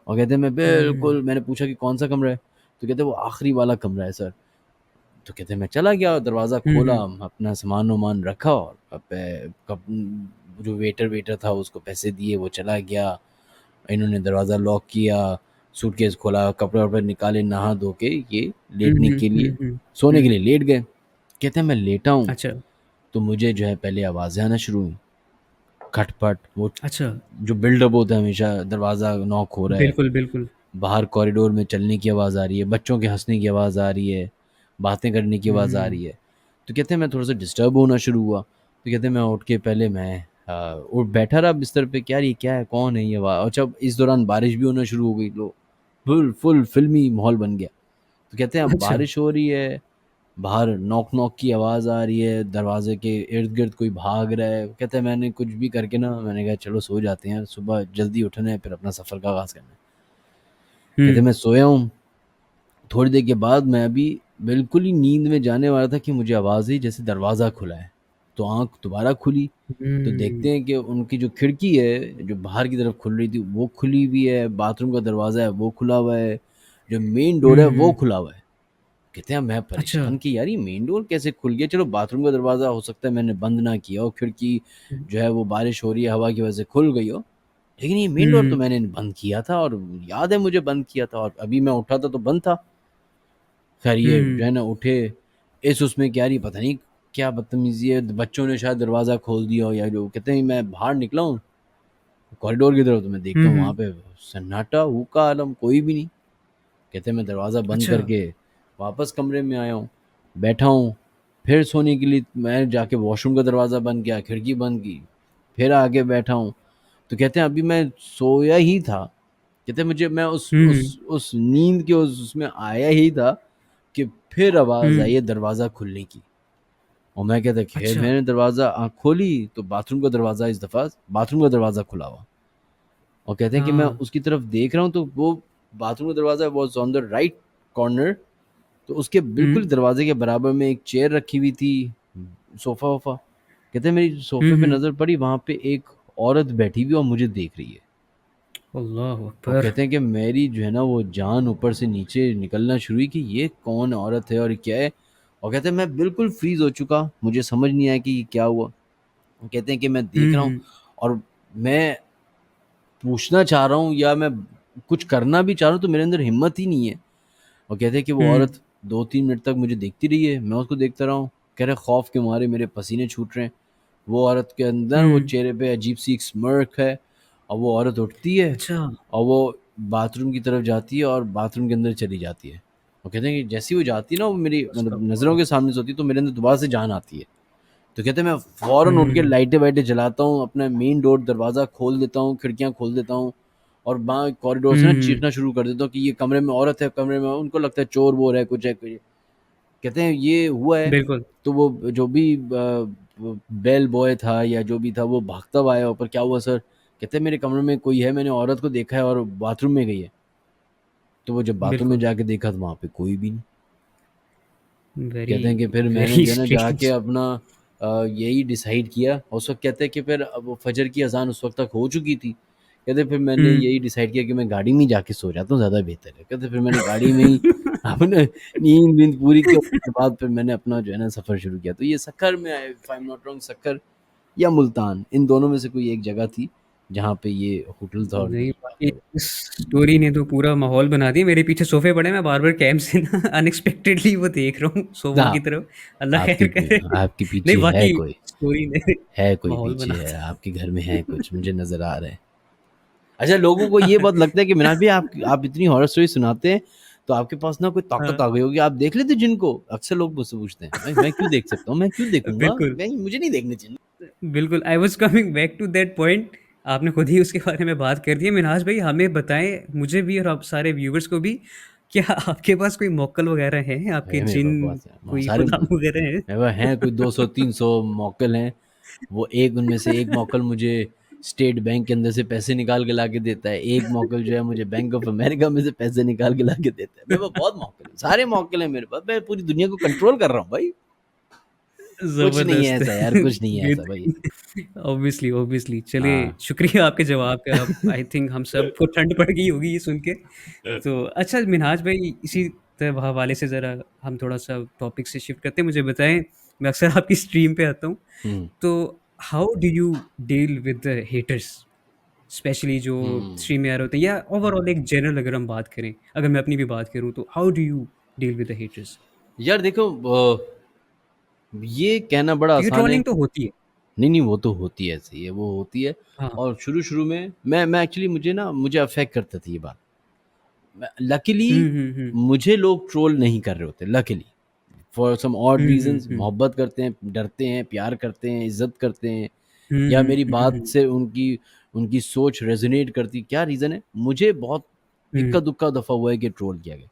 A: और कहते हैं मैं
B: हुँ,
A: बिल्कुल मैंने पूछा कि कौन-सा कमरा है? तो कहते हैं वो आखिरी वाला कमरा है सर। तो कहते हैं मैं चला गया, दरवाज़ा
B: हुँ,
A: खोला,
B: हुँ।
A: अपना सामान-वामान रखा और जो वेटर था उसको पैसे दिए, वो चला गया। इन्होंने दरवाज़ा लॉक किया, सूटकेस खोला, कपड़े-वपड़े निकाले, नहा धो के ये
B: हुँ,
A: लेटने
B: हुँ,
A: के
B: हुँ,
A: लिए
B: हुँ,
A: सोने के
B: हुँ।
A: लिए लेट गए। कहते हैं मैं लेटा हूँ,
B: अच्छा,
A: तो मुझे जो है पहले आवाज़ें आना शुरू हुई। खटपट वो
B: अच्छा।
A: जो बिल्डअप होता है हमेशा दरवाज़ा नॉक हो रहा है,
B: बिल्कुल, बिल्कुल।
A: बाहर कॉरिडोर में चलने की आवाज़ आ रही है, बच्चों के हँसने की आवाज़ आ रही है, बातें करने की आवाज़ आ
B: हुँ,
A: रही है। तो कहते हैं मैं थोड़ा-सा डिस्टर्ब होना शुरू हुआ। तो कहते हैं मैं उठ के पहले मैं उठ बैठा रहा बिस्तर पे कि यार ये क्या है? कौन है ये? अच्छा इस दौरान बारिश भी होना शुरू हो गई तो फुल फ़िल्मी माहौल बन गया। तो कहते हैं अब
B: अच्छा।
A: बारिश हो रही है, बाहर नॉक-नॉक की आवाज़ आ रही है, दरवाज़े के इर्द-गिर्द कोई भाग रहा है। कहते हैं मैंने कुछ भी करके ना मैंने कहा चलो सो जाते हैं, सुबह जल्दी उठना है फिर अपना सफ़र का आगाज़ करना है। कहते हैं
B: हुँ,
A: मैं सोया हूँ, थोड़ी देर के बाद मैं अभी बिल्कुल ही नींद में जाने वाला था कि मुझे आवाज़ आई जैसे दरवाज़ा खुला है। तो आँख दोबारा खुली, तो
B: हुँ,
A: देखते हैं कि उनकी जो खिड़की है, जो बाहर की तरफ खुल रही थी वो खुली हुई है, बाथरूम का दरवाज़ा है वो खुला हुआ है, जो मेन डोर
B: हुँ,
A: है वो
B: हुँ।
A: खुला हुआ है। कहते हैं मैं
B: अच्छा।
A: परेशान कि यार ये मेन डोर कैसे खुल गया? चलो बाथरूम का दरवाज़ा हो सकता है मैंने बंद ना किया हो, खिड़की
B: हुँ,
A: जो है वो बारिश हो रही है हवा की वजह से खुल गई हो। लेकिन ये मेन डोर तो
B: हुँ,
A: मैंने बंद किया था और याद है मुझे बंद किया था और अभी मैं उठा था तो बंद था। ख़ैर ये
B: हुँ,
A: जो है ना उठे, इस उसमें क्या रही पता नहीं क्या बदतमीज़ी है, बच्चों ने शायद दरवाज़ा खोल दिया हो या जो कहते हैं मैं बाहर निकला हूँ कॉरिडोर की तरफ तो मैं देखता
B: हुँ,
A: हूँ वहाँ
B: हुँ।
A: पे सन्नाटा, हूका आलम, कोई भी नहीं। कहते हैं मैं दरवाज़ा बंद
B: अच्छा।
A: करके वापस कमरे में आया हूँ, बैठा हूँ, फिर सोने के लिए मैं जाके वॉशरूम का दरवाज़ा बंद किया, खिड़की बंद की, फिर आके बैठा हूँ। तो कहते हैं अभी मैं सोया ही था, कहते हैं मुझे मैं
B: हुँ, हुँ।
A: उस नींद के उसमें आया ही था कि फिर आवाज़
B: हुँ।
A: आई है दरवाज़ा खुलने की और मैं कहता खैर
B: अच्छा।
A: मैंने दरवाज़ा आँख खोली तो बाथरूम का दरवाज़ा इस दफ़ा बाथरूम का दरवाज़ा खुला हुआ और कहते हैं कि मैं
B: हाँ।
A: उसकी तरफ देख रहा हूँ तो वो बाथरूम का दरवाज़ा was on the right corner तो उसके
B: हुँ।
A: बिल्कुल दरवाजे के बराबर में एक चेयर रखी हुई थी, सोफ़ा-वोफ़ा। कहते हैं मेरी
B: हुँ,
A: सोफ़े पे
B: हुँ।
A: नज़र पड़ी वहाँ पे एक औरत बैठी हुई और मुझे देख रही है।
B: अल्लाहु
A: और
B: अकबर!
A: कहते हैं कि मेरी जो है ना वो जान ऊपर से नीचे निकलना शुरू हुई कि ये कौन औरत है और ये क्या है? और कहते हैं मैं बिल्कुल फ्रीज़ हो चुका, मुझे समझ नहीं आया कि ये क्या हुआ? कहते हैं कि मैं
B: हुँ,
A: देख रहा हूँ
B: हुँ।
A: और मैं पूछना चाह रहा हूँ या मैं कुछ करना भी चाह रहा हूँ तो मेरे अंदर हिम्मत ही नहीं है। और कहते हैं कि वो
B: हुँ।
A: औरत 2-3 मिनट तक मुझे देखती रही है, मैं उसको देखता रहा हूँ। कह रहे खौफ़ के मारे मेरे पसीने छूट रहे हैं। वो औरत के अंदर वो
B: हुँ।
A: चेहरे पे अजीब-सी एक स्mirk है और वो औरत उठती है
B: अच्छा।
A: और वो बाथरूम की तरफ जाती है और बाथरूम के अंदर चली जाती है। और कहते हैं कि जैसे ही वो जाती है ना वो मेरी मतलब नज़रों
B: अस्तगफ़ुरुल्लाह!
A: के सामने से होती है तो मेरे अंदर दोबारा से जान आती है। तो कहते हैं मैं फ़ौरन उठ के
B: हुँ।
A: लाइटें-वाइटें जलाता हूँ, अपना मेन डोर दरवाज़ा खोल देता हूँ, खिड़कियाँ खोल देता हूँ और वहाँ कॉरिडोर से ना
B: हुँ।
A: चीखना शुरू कर देता हूँ कि ये कमरे में औरत है, कमरे में उनको लगता है चोर-वोर है, कुछ है, कोई कहते हैं ये हुआ है,
B: बिल्कुल।
A: तो वो जो भी बेल बॉय था या जो भी था वो भागता हुआ आया ऊपर, "क्या हुआ सर?" कहते हैं मेरे कमरे में कोई है, मैंने औरत को देखा है और बाथरूम में गई है। तो वो जब बाथरूम में
B: बिल्कुल।
A: जाके देखा तो वहाँ पे कोई भी नहीं।
B: वेरी,
A: कहते हैं कि फिर मैंने
B: वेरी
A: जो है ना जाके
B: स्ट्रेंज।
A: अपना यही डिसाइड किया उस वक़्त कहते हैं कि फिर अब वो फ़जर की अज़ान उस वक़्त तक हो चुकी थी। कहते फिर मैंने
B: हुँ।
A: यही डिसाइड किया कि मैं गाड़ी में ही जाके सो जाता हूँ ज़्यादा बेहतर है। कहते फिर मैंने गाड़ी में ही अपने नींद-वींद पूरी की उसके बाद फिर मैंने अपना जो है ना सफ़र शुरू किया। तो ये सक्कर में if I am not wrong Sukkur या मुल्तान इन दोनों में से कोई एक जगह थी, जहाँ पे ये होटल था और
B: नहीं, बाकी
A: तो
B: इस स्टोरी ने तो पूरा माहौल बना दिया। मेरे पीछे सोफ़े पड़े हैं, मैं बार-बार कैम से ना अनएक्सपेक्टेडली वो देख रहा हूँ सोफ़ों
A: ना
B: की तरफ। अल्लाह खैर करे।
A: आपके
B: नहीं,
A: पीछे है
B: वाक़ई
A: कोई,
B: स्टोरी ने
A: है कोई
B: माहौल
A: पीछे
B: बना
A: है,
B: दिया।
A: आपके घर में है कुछ, मुझे नज़र आ रहा है। अच्छा, लोगों को ये बहुत लगता है कि मिनाज भाई आप इतनी हॉरर स्टोरी सुनाते हैं, तो आपके पास ना कोई ताकत
B: हाँ,
A: आ गई होगी, आप देख लेते जिनको? अक्सर लोग मुझसे पूछते हैं, मैं क्यों देख सकता हूँ? मैं क्यों देखूँगा?
B: बिल्कुल।
A: मैं मुझे नहीं देखने चाहिए।
B: बिल्कुल, I was coming back to that point. आपने खुद ही उसके बारे में बात कर दी है। मिन्हाज भाई हमें बताएँ, मुझे भी और आप सारे व्यूअर्स को भी, क्या आपके पास कोई मौक्कल वगैरह हैं? आपके
A: है मेरे पास
B: जिन,
A: बहुत है,
B: कोई
A: सारे
B: गुलाम वगैरह हैं?
A: मेरे पास हैं कोई 200-300 मौक्कल हैं। वो एक उनमें से एक मौक्कल मुझे स्टेट बैंक के अंदर से पैसे निकाल के लाके देता है, एक मौक्कल जो है मुझे बैंक ऑफ अमेरिका में से पैसे निकाल के लाके देता है। मेरे पास बहुत मौक्कल हैं, सारे मौक्कल हैं मेरे पास, मैं पूरी दुनिया को कंट्रोल कर रहा हूँ भाई। कुछ नहीं है
B: ज़बरदस्त।
A: ऐसा यार, कुछ नहीं है ऐसा भाई।
B: बेहतरीन। Obviously, obviously. चलिए,
A: हाँ।
B: शुक्रिया आपके जवाब का। अब आई थिंक हम सबको ठंड पड़ गई होगी ये सुन के। तो अच्छा मिन्हाज भाई, इसी हवाले से ज़रा हम थोड़ा-सा टॉपिक से शिफ्ट करते हैं। मुझे बताएँ, मैं अक्सर आपकी स्ट्रीम पे आता हूँ,
A: हुँ,
B: तो how do you deal with the haters? Specially जो
A: हुँ।
B: स्ट्रीम में आ रहे होते हैं, या ओवरऑल एक जनरल अगर हम बात करें, अगर मैं अपनी भी बात करूँ, तो how do you deal with the haters?
A: यार देखो ये कहना बड़ा
B: क्योंकि
A: आसान है।
B: ट्रोलिंग तो होती है।
A: नहीं, नहीं वो तो होती है, सही है, वो होती है
B: हाँ।
A: और शुरू-शुरू में मैं एक्चुअली मुझे अफ़ेक्ट करता था ये बात। Luckily
B: um, um, um.
A: मुझे लोग ट्रोल नहीं कर रहे होते luckily. For some odd
B: um, um,
A: reasons
B: um.
A: मोहब्बत करते हैं, डरते हैं, प्यार करते हैं, इज़्ज़त करते हैं
B: हुँ,
A: या
B: हुँ,
A: मेरी
B: हुँ,
A: बात
B: हुँ।
A: से उनकी उनकी सोच रेज़ोनेट करती क्या रीज़न है? मुझे बहुत
B: हुँ।
A: इक्का-दुक्का दफ़ा हुआ है कि ट्रोल किया गया।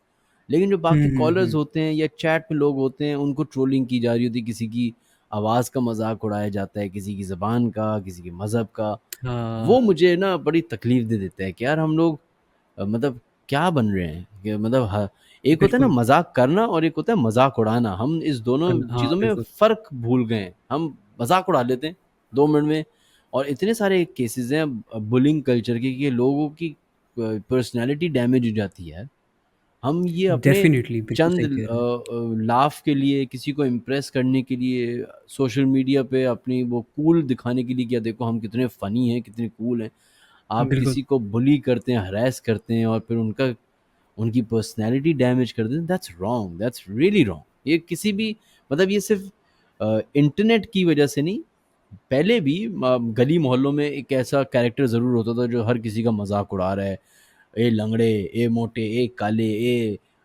A: लेकिन जो
B: हुँ,
A: बाकी
B: हुँ,
A: कॉलर्स
B: हुँ।
A: होते हैं या चैट में लोग होते हैं, उनको ट्रोलिंग की जा रही होती है, किसी की आवाज़ का मज़ाक उड़ाया जाता है, किसी की ज़बान का, किसी के मज़हब का।
B: हाँ,
A: वो मुझे ना बड़ी तकलीफ़ दे देता है कि यार हम लोग मतलब क्या बन रहे हैं? कि मतलब ह एक होता है ना
B: बिल्कुल।
A: मज़ाक करना और एक होता है मज़ाक उड़ाना। हम इस दोनों
B: हाँ,
A: चीज़ों में
B: बिल्कुल।
A: फ़र्क भूल गए हैं। हम मज़ाक उड़ा लेते हैं 2 मिनट में और इतने सारे केसेज़ हैं बुलिंग कल्चर के कि लोगों की पर्सनैलिटी डैमेज हो जाती है। हम ये अपने
B: डेफ़िनिटली, बिल्कुल
A: चंद
B: सही कह रहे हैं।
A: लाफ़ के लिए, किसी को इम्प्रेस करने के लिए, सोशल मीडिया पे अपनी वो कूल दिखाने के लिए कि देखो हम कितने फ़नी हैं, कितने कूल हैं। आप
B: बिल्कुल,
A: किसी को बुली करते हैं, हैरेस करते हैं और फिर उनकी पर्सनैलिटी डैमेज कर देते हैं, that's wrong, that's really wrong. ये किसी भी मतलब ये सिर्फ़ इंटरनेट की वजह से नहीं, पहले भी गली मोहल्लों में एक ऐसा कैरेक्टर ज़रूर होता था जो हर किसी का मज़ाक उड़ा रहा है। ए लंगड़े, ए मोटे, ए काले,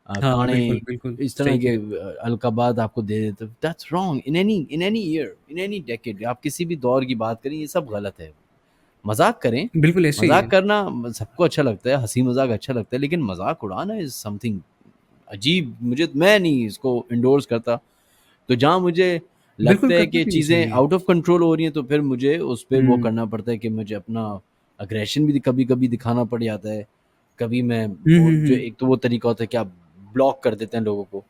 B: हाँ,
A: काणे,
B: बिल्कुल, बिल्कुल,
A: इस तरह
B: सही
A: के
B: कह रहे
A: अलक़ाबात आपको दे देते that's wrong in any year, in any decade आप किसी भी दौर की बात करें, ये सब गलत है। मज़ाक करें,
B: हैं। बिल्कुल ऐसे ही
A: मज़ाक
B: है।
A: करना सबको अच्छा लगता है, हँसी-मज़ाक अच्छा लगता है, लेकिन मज़ाक उड़ाना इज़ समथिंग अजीब मैं नहीं इसको एंडोर्स करता। तो जहाँ मुझे
B: बिल्कुल
A: लगता है
B: करना
A: कि
B: भी नहीं
A: चीज़ें
B: चाहिए।
A: आउट ऑफ कंट्रोल हो रही हैं, तो फिर मुझे उस पे वो
B: हुँ।
A: करना पड़ता है कि मुझे अपना एग्रेशन भी कभी-कभी दिखाना पड़ जाता है। कभी मैं
B: हुँ,
A: वो
B: हुँ,
A: जो
B: हुँ।
A: एक तो वो तरीका होता है कि आप ब्लॉक कर देते हैं लोगों को।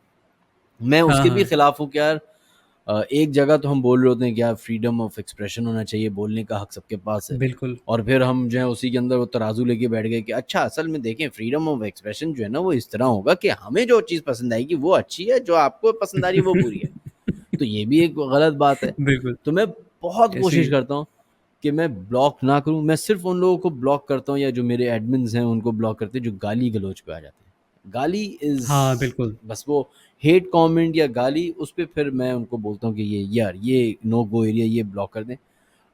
A: मैं
B: हाँ,
A: उसके भी
B: हाँ।
A: खिलाफ हूँ कि यार एक जगह तो हम बोल रहे होते हैं कि यार फ्रीडम ऑफ एक्सप्रेशन होना चाहिए, बोलने का हक सबके पास है।
B: बिल्कुल।
A: और फिर हम जो है उसी के अंदर वो तराजू लेके बैठ गए कि अच्छा असल में देखें फ्रीडम ऑफ एक्सप्रेशन जो है ना वो इस तरह होगा कि हमें जो चीज़ पसंद आएगी वो अच्छी है, जो आपको पसंद आ रही है वो बुरी है। तो ये भी एक गलत बात है।
B: बिल्कुल,
A: तो मैं बहुत
B: ऐसे
A: कोशिश
B: ही।
A: करता हूँ कि मैं ब्लॉक ना करूँ, मैं सिर्फ़ उन लोगों को ब्लॉक करता हूँ या जो मेरे एडमिन्स हैं उनको ब्लॉक करते हैं जो गाली-गलौच पे आ जाते हैं। गाली इज़
B: हाँ, बिल्कुल।
A: बस वो हेट कमेंट या गाली उस पे फिर मैं उनको बोलता हूँ कि ये यार ये नो गो एरिया ये ब्लॉक कर दें।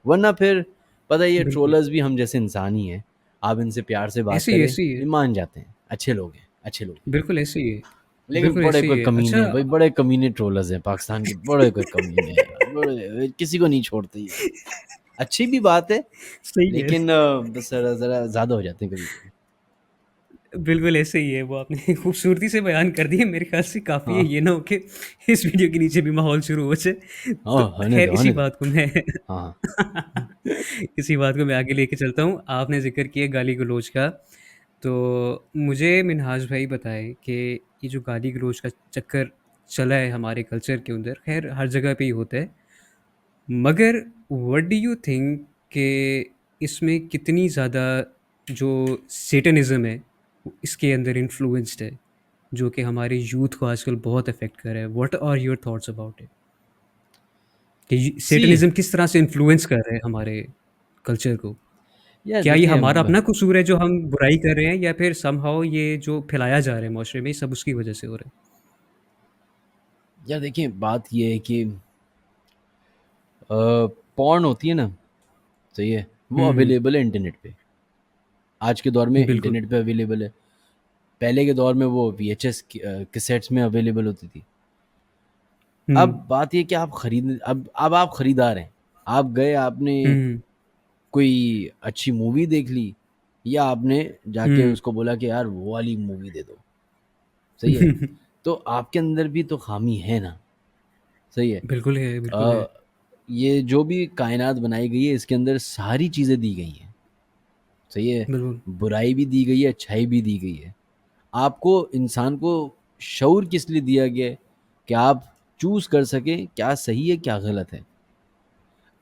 A: वरना फिर पता है ये
B: बिल्कुल।
A: ट्रोलर्स भी हम जैसे इंसान ही हैं। आप इनसे प्यार से बात
B: ऐसे ही,
A: करें,
B: ऐसे ही है।
A: ये मान जाते हैं। अच्छे लोग हैं, अच्छे लोग हैं।
B: बिल्कुल ऐसे ही है।
A: लेकिन
B: बिल्कुल
A: बड़े
B: ऐसे ही
A: कोई
B: है।
A: कमीने
B: अच्छा।
A: हैं भाई, बड़े कमीने ट्रोलर्स हैं पाकिस्तान के, बड़े कोई कमीने हैं यार, बड़े किसी को नहीं छोड़ते ये। अच्छी भी बात है,
B: सही कह
A: लेकिन
B: रहे
A: बस ज़रा ज़्यादा हो जाते हैं कभी-कभी।
B: बिल्कुल ऐसे ही है, वो आपने खूबसूरती से बयान कर दिया। मेरे ख़्याल से काफ़ी है,
A: हाँ,
B: ये ना हो कि इस वीडियो के नीचे भी माहौल शुरू हो जाए। तो
A: होने
B: ख़ैर
A: दो,
B: इसी
A: होने दो।
B: बात को मैं
A: हाँ,
B: इसी बात को मैं आगे लेके चलता हूँ। आपने ज़िक्र किया गाली-गलौच का, तो मुझे मिन्हाज भाई बताएँ कि ये जो गाली-गलौच का चक्कर चला है हमारे कल्चर के अंदर, ख़ैर हर जगह पे ही होता है। मगर व्हाट डू यू थिंक कि इसमें कितनी ज़्यादा जो सेटनिज़्म है, वो इसके अंदर इन्फ्लुएंस्ड है, जो कि हमारे यूथ को आजकल बहुत अफ़ेक्ट कर रहा है? What are your thoughts about it? कि
A: सी
B: सेटनिज़्म किस तरह से इन्फ्लुएंस कर रहा है हमारे कल्चर को?
A: या
B: क्या ये
A: देखिए
B: हमारा
A: ब
B: अपना कसूर है जो हम बुराई कर रहे हैं या फिर समहाउ ये जो फैलाया जा रहा है माशरे में, ये सब उसकी वजह से हो रहा है?
A: या देखिए बात ये है कि पॉर्न होती है ना, सही है, वो
B: हुँ,
A: अवेलेबल है इंटरनेट पे। आज के दौर में
B: बिल्कुल।
A: इंटरनेट पे अवेलेबल है। पहले के दौर में वो वीएचएस कैसेट्स में अवेलेबल होती थी।
B: हुँ,
A: अब बात ये कि आप खरीद अब आप खरीदार हैं। आप गए, आपने
B: हुँ,
A: कोई अच्छी मूवी देख ली, या आपने जाके
B: हुँ।
A: उसको बोला कि यार वो वाली मूवी दे दो, सही है? तो आपके अंदर भी तो खामी है ना, सही है?
B: बिल्कुल है, बिल्कुल है।
A: अ, ये जो भी कायनात बनाई गई है, इसके अंदर सारी चीज़ें दी गई हैं, सही है?
B: बिल्कुल,
A: बुराई भी दी गई है, अच्छाई भी दी गई है। आपको, इंसान को, शऊर किस लिए दिया गया है? कि आप चूज़ कर सकें क्या सही है, क्या गलत है।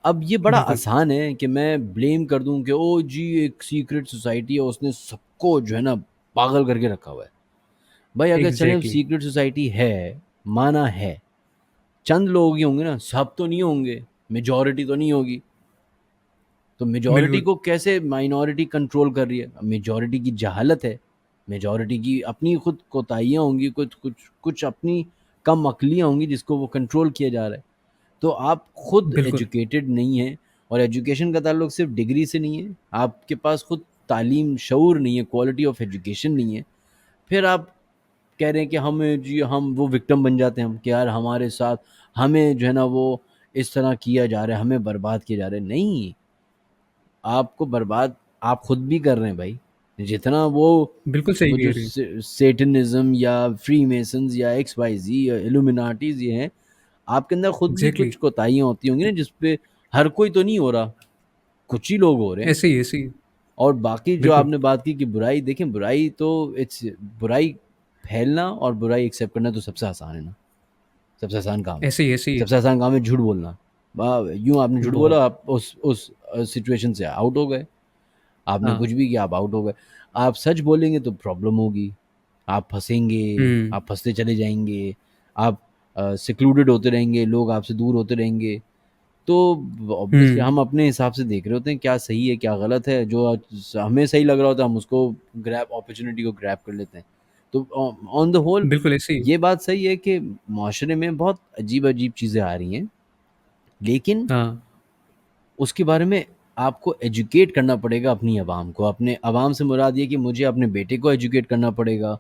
A: अब ये बड़ा
B: बिल्कुल।
A: आसान है कि मैं ब्लेम कर दूँ कि ओ जी, एक सीक्रेट सोसाइटी है, उसने सबको जो है ना पागल करके रखा हुआ है। भाई अगर चलें
B: एग्ज़ैक्टली,
A: सीक्रेट सोसाइटी है, माना है, चंद लोग ही होंगे ना, सब तो नहीं होंगे, मेजॉरिटी तो नहीं होगी। तो मेजॉरिटी
B: बिल्कुल,
A: को कैसे माइनॉरिटी कंट्रोल कर रही है? मेजॉरिटी की जहालत है, मेजॉरिटी की अपनी खुद कोताहियाँ होंगी, कुछ कुछ कुछ अपनी कम अकलियाँ होंगी जिसको वो कंट्रोल किया जा रहा है। तो आप खुद
B: बिल्कुल,
A: एजुकेटेड नहीं हैं, और एजुकेशन का ताल्लुक सिर्फ डिग्री से नहीं है, आपके पास खुद तालीम शऊर नहीं है, क्वालिटी ऑफ एजुकेशन नहीं है, फिर आप कह रहे हैं कि हमें जी, हम वो विक्टिम बन जाते हैं हम कि यार हमारे साथ, हमें जो है ना वो इस तरह किया जा रहा है, हमें बर्बाद किया जा रहा है। नहीं, आपको बर्बाद आप खुद भी कर रहे हैं भाई। जितना
B: बिल्कुल सही
A: वो जो
B: कह रहे हैं।
A: सेटनिज्म या फ्री मेसन्स या एक्स वाई जी या इल्यूमिनाटीज ये हैं, आपके अंदर खुद भी
B: एग्ज़ैक्टली,
A: कुछ कोताहियाँ होती होंगी ना, जिस पे हर कोई तो नहीं हो रहा, कुछ ही लोग हो रहे हैं।
B: ऐसे ही,
A: और बाकी जो
B: बिल्कुल,
A: आपने बात की कि बुराई, देखें बुराई तो इट्स बुराई फैलना और बुराई एक्सेप्ट करना तो सबसे आसान है ना, सबसे आसान काम है।
B: ऐसे ही है,
A: सबसे आसान काम है झूठ बोलना। यूँ आपने झूठ
B: बहुत।
A: बोला, आप उस सिचुएशन से आउट हो गए। आपने
B: हाँ,
A: कुछ भी किया, आप आउट हो गए। आप सच बोलेंगे तो प्रॉब्लम होगी, आप फँसेंगे,
B: हुँ,
A: आप फँसते चले जाएँगे, आप सिक्लूडेड होते रहेंगे, लोग आपसे दूर होते रहेंगे। तो ऑब्वियसली
B: हुँ,
A: हम अपने हिसाब से देख रहे होते हैं क्या सही है, क्या गलत है, जो हमें सही लग रहा होता है हम उसको ग्रैब अपॉर्चुनिटी को ग्रैब कर लेते हैं। तो ऑन द होल
B: बिल्कुल ऐसे ही।
A: ये बात सही है कि माशरे में बहुत अजीब-अजीब चीज़ें आ रही हैं, लेकिन
B: हाँ,
A: उसके बारे में आपको एजुकेट करना पड़ेगा अपनी आवाम को। अपने आवाम से मुराद ये कि मुझे अपने बेटे को एजुकेट करना पड़ेगा,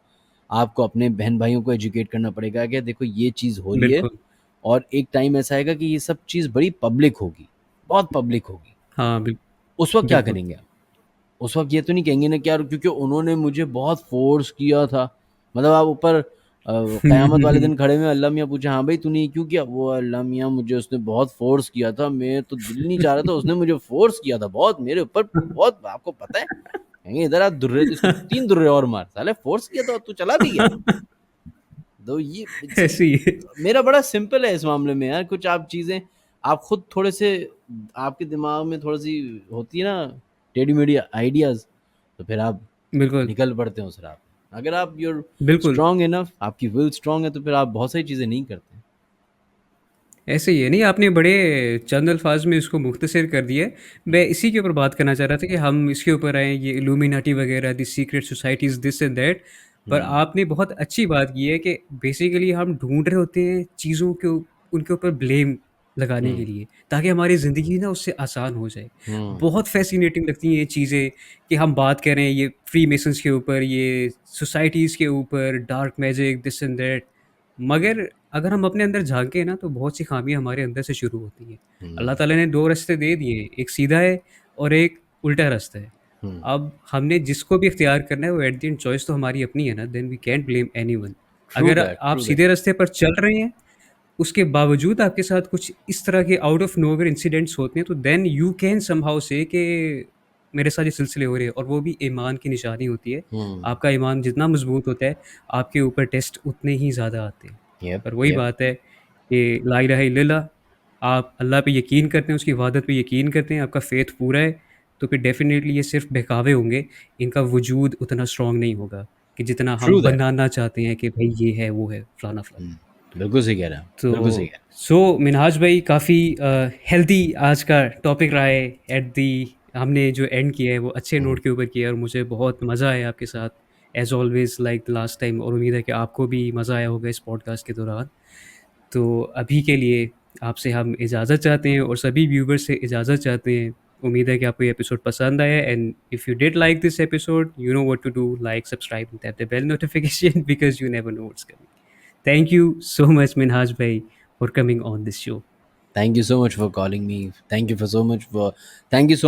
A: आपको अपने बहन-भाइयों को एजुकेट करना पड़ेगा कि देखो ये चीज़ हो रही है,
B: बिल्कुल।
A: और एक टाइम ऐसा आएगा कि ये सब चीज़ बड़ी पब्लिक होगी, बहुत पब्लिक होगी।
B: हाँ,
A: उस वक़्त क्या
B: बिल्कुल।
A: करेंगे आप? उस वक़्त ये तो नहीं कहेंगे ना कि यार क्योंकि उन्होंने मुझे बहुत फ़ोर्स किया था। मतलब आप ऊपर क़यामत वाले दिन खड़े हुए अल्लाह मियाँ पूछे, हाँ भाई तूने ये क्यों किया? वो अल्लाह मियाँ मुझे उसने बहुत फ़ोर्स किया था, मैं तो दिल नहीं चाह रहा था, उसने मुझे फ़ोर्स किया था बहुत मेरे ऊपर, बहुत आपको पता है? कहेंगे इधर आ दुर्रे, इसको 3 दुर्रे और मार, साले फ़ोर्स किया था और तू चला भी गया। तो ये इट्स
B: ऐसे ही है।
A: मेरा बड़ा सिंपल है इस मामले में यार, कुछ आप चीज़ें आप खुद थोड़े से, आपके दिमाग में थोड़ी-सी होती है ना टेढ़ी-मेढ़ी आइडियाज़, तो फिर आप
B: बिल्कुल,
A: निकल पड़ते हैं उस राह पे। अगर आप यूर
B: बिल्कुल।
A: स्ट्रॉन्ग इनफ, आपकी विल स्ट्रॉन्ग है, तो फिर आप बहुत सारी चीज़ें नहीं करते।
B: ऐसे ही है, नहीं आपने बड़े चंद अल्फाज में इसको मुख्तसर कर दिया है। मैं
A: हुँ,
B: इसी के ऊपर बात करना चाह रहा था कि हम इसके ऊपर आए, ये इल्यूमिनाटी वगैरह, the secret societies, this and that. पर
A: हुँ,
B: आपने बहुत अच्छी बात की है कि बेसिकली हम ढूँढ रहे होते हैं चीज़ों के उनके ऊपर ब्लेम लगाने के
A: हुँ,
B: लिए, ताकि हमारी ज़िंदगी ना उससे आसान हो जाए।
A: हुँ,
B: बहुत फ़ैसिनेटिंग लगती हैं ये चीज़ें कि हम बात कर रहे हैं ये फ्रीमेसन्स के ऊपर, ये सोसाइटीज़ के ऊपर, dark magic, this and that. मगर अगर हम अपने अंदर झाँकें ना, तो बहुत सी ख़ामियाँ हमारे अंदर से शुरू होती हैं। अल्लाह
A: हुँ,
B: ताला ने 2 रास्ते दे दिए हैं, एक सीधा है और एक उल्टा रास्ता है।
A: हुँ।
B: अब हमने जिसको भी इख्तियार करना है, वो एट द एंड चॉइस तो हमारी अपनी है ना, then we can't blame anyone. अगर आप
A: ट्रू दैट।
B: सीधे रास्ते पर चल रहे हैं, उसके बावजूद आपके साथ कुछ इस तरह के आउट ऑफ नोवेयर इंसिडेंट्स होते हैं, तो देन यू कैन समहाउ से कि मेरे साथ ये सिलसिले हो रहे हैं, और वो भी ईमान की निशानी होती है।
A: हुँ,
B: आपका ईमान जितना मज़बूत होता है, आपके ऊपर टेस्ट उतने ही ज़्यादा आते हैं।
A: येप,
B: पर वही
A: येप,
B: बात है कि ला इलाहा इल्लल्लाह, आप अल्लाह पे यकीन करते हैं, उसकी इबादत पे यकीन करते हैं, आपका फ़ेथ पूरा है, तो फिर डेफ़िनेटली ये सिर्फ़ बहकावे होंगे, इनका वजूद उतना स्ट्रॉन्ग नहीं होगा कि जितना
A: ट्रू
B: हम
A: दैट।
B: बनाना चाहते हैं कि भई ये है, वो है, फलाना-फलाना।
A: हुँ, बिल्कुल सही कह रहे हैं आप, बिल्कुल सही
B: तो
A: कह रहे हैं।
B: मिन्हाज भाई काफ़ी हेल्दी आज का टॉपिक रहा है एट दी हमने जो एंड किया है वो अच्छे
A: हुँ,
B: नोट के ऊपर किया है और मुझे बहुत मज़ा आया आपके साथ as always like the last time और उम्मीद है कि आपको भी मज़ा आया होगा इस पॉडकास्ट के दौरान। तो अभी के लिए आपसे हम इजाज़त चाहते हैं और सभी व्यूवर्स से इजाज़त चाहते हैं। उम्मीद है कि आपको ये एपिसोड पसंद आया and if you did like this episode, you know what to do like, subscribe and tap the bell notification because you never know what's coming. Thank you so much Minhaj भाई for coming on this show.
A: Thank you so much for calling me, thank you so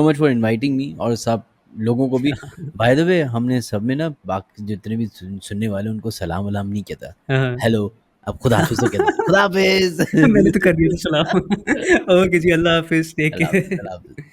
A: much for inviting me, और सब लोगों को भी। By the way, हमने सब में ना बाकी जितने भी सुनने वाले हैं, उनको सलाम वलाम नहीं कहता,
B: हाँ,
A: हेलो, अब खुदा हाफिज तो कहते हैं, खुदा
B: मैंने तो
A: हाफिज।
B: कर दिया था सलाम। ओके जी, अल्लाह हाफ़िज़, टेक
A: अल्लाह हाफिज,
B: केयर।
A: अल्लाह हाफिज।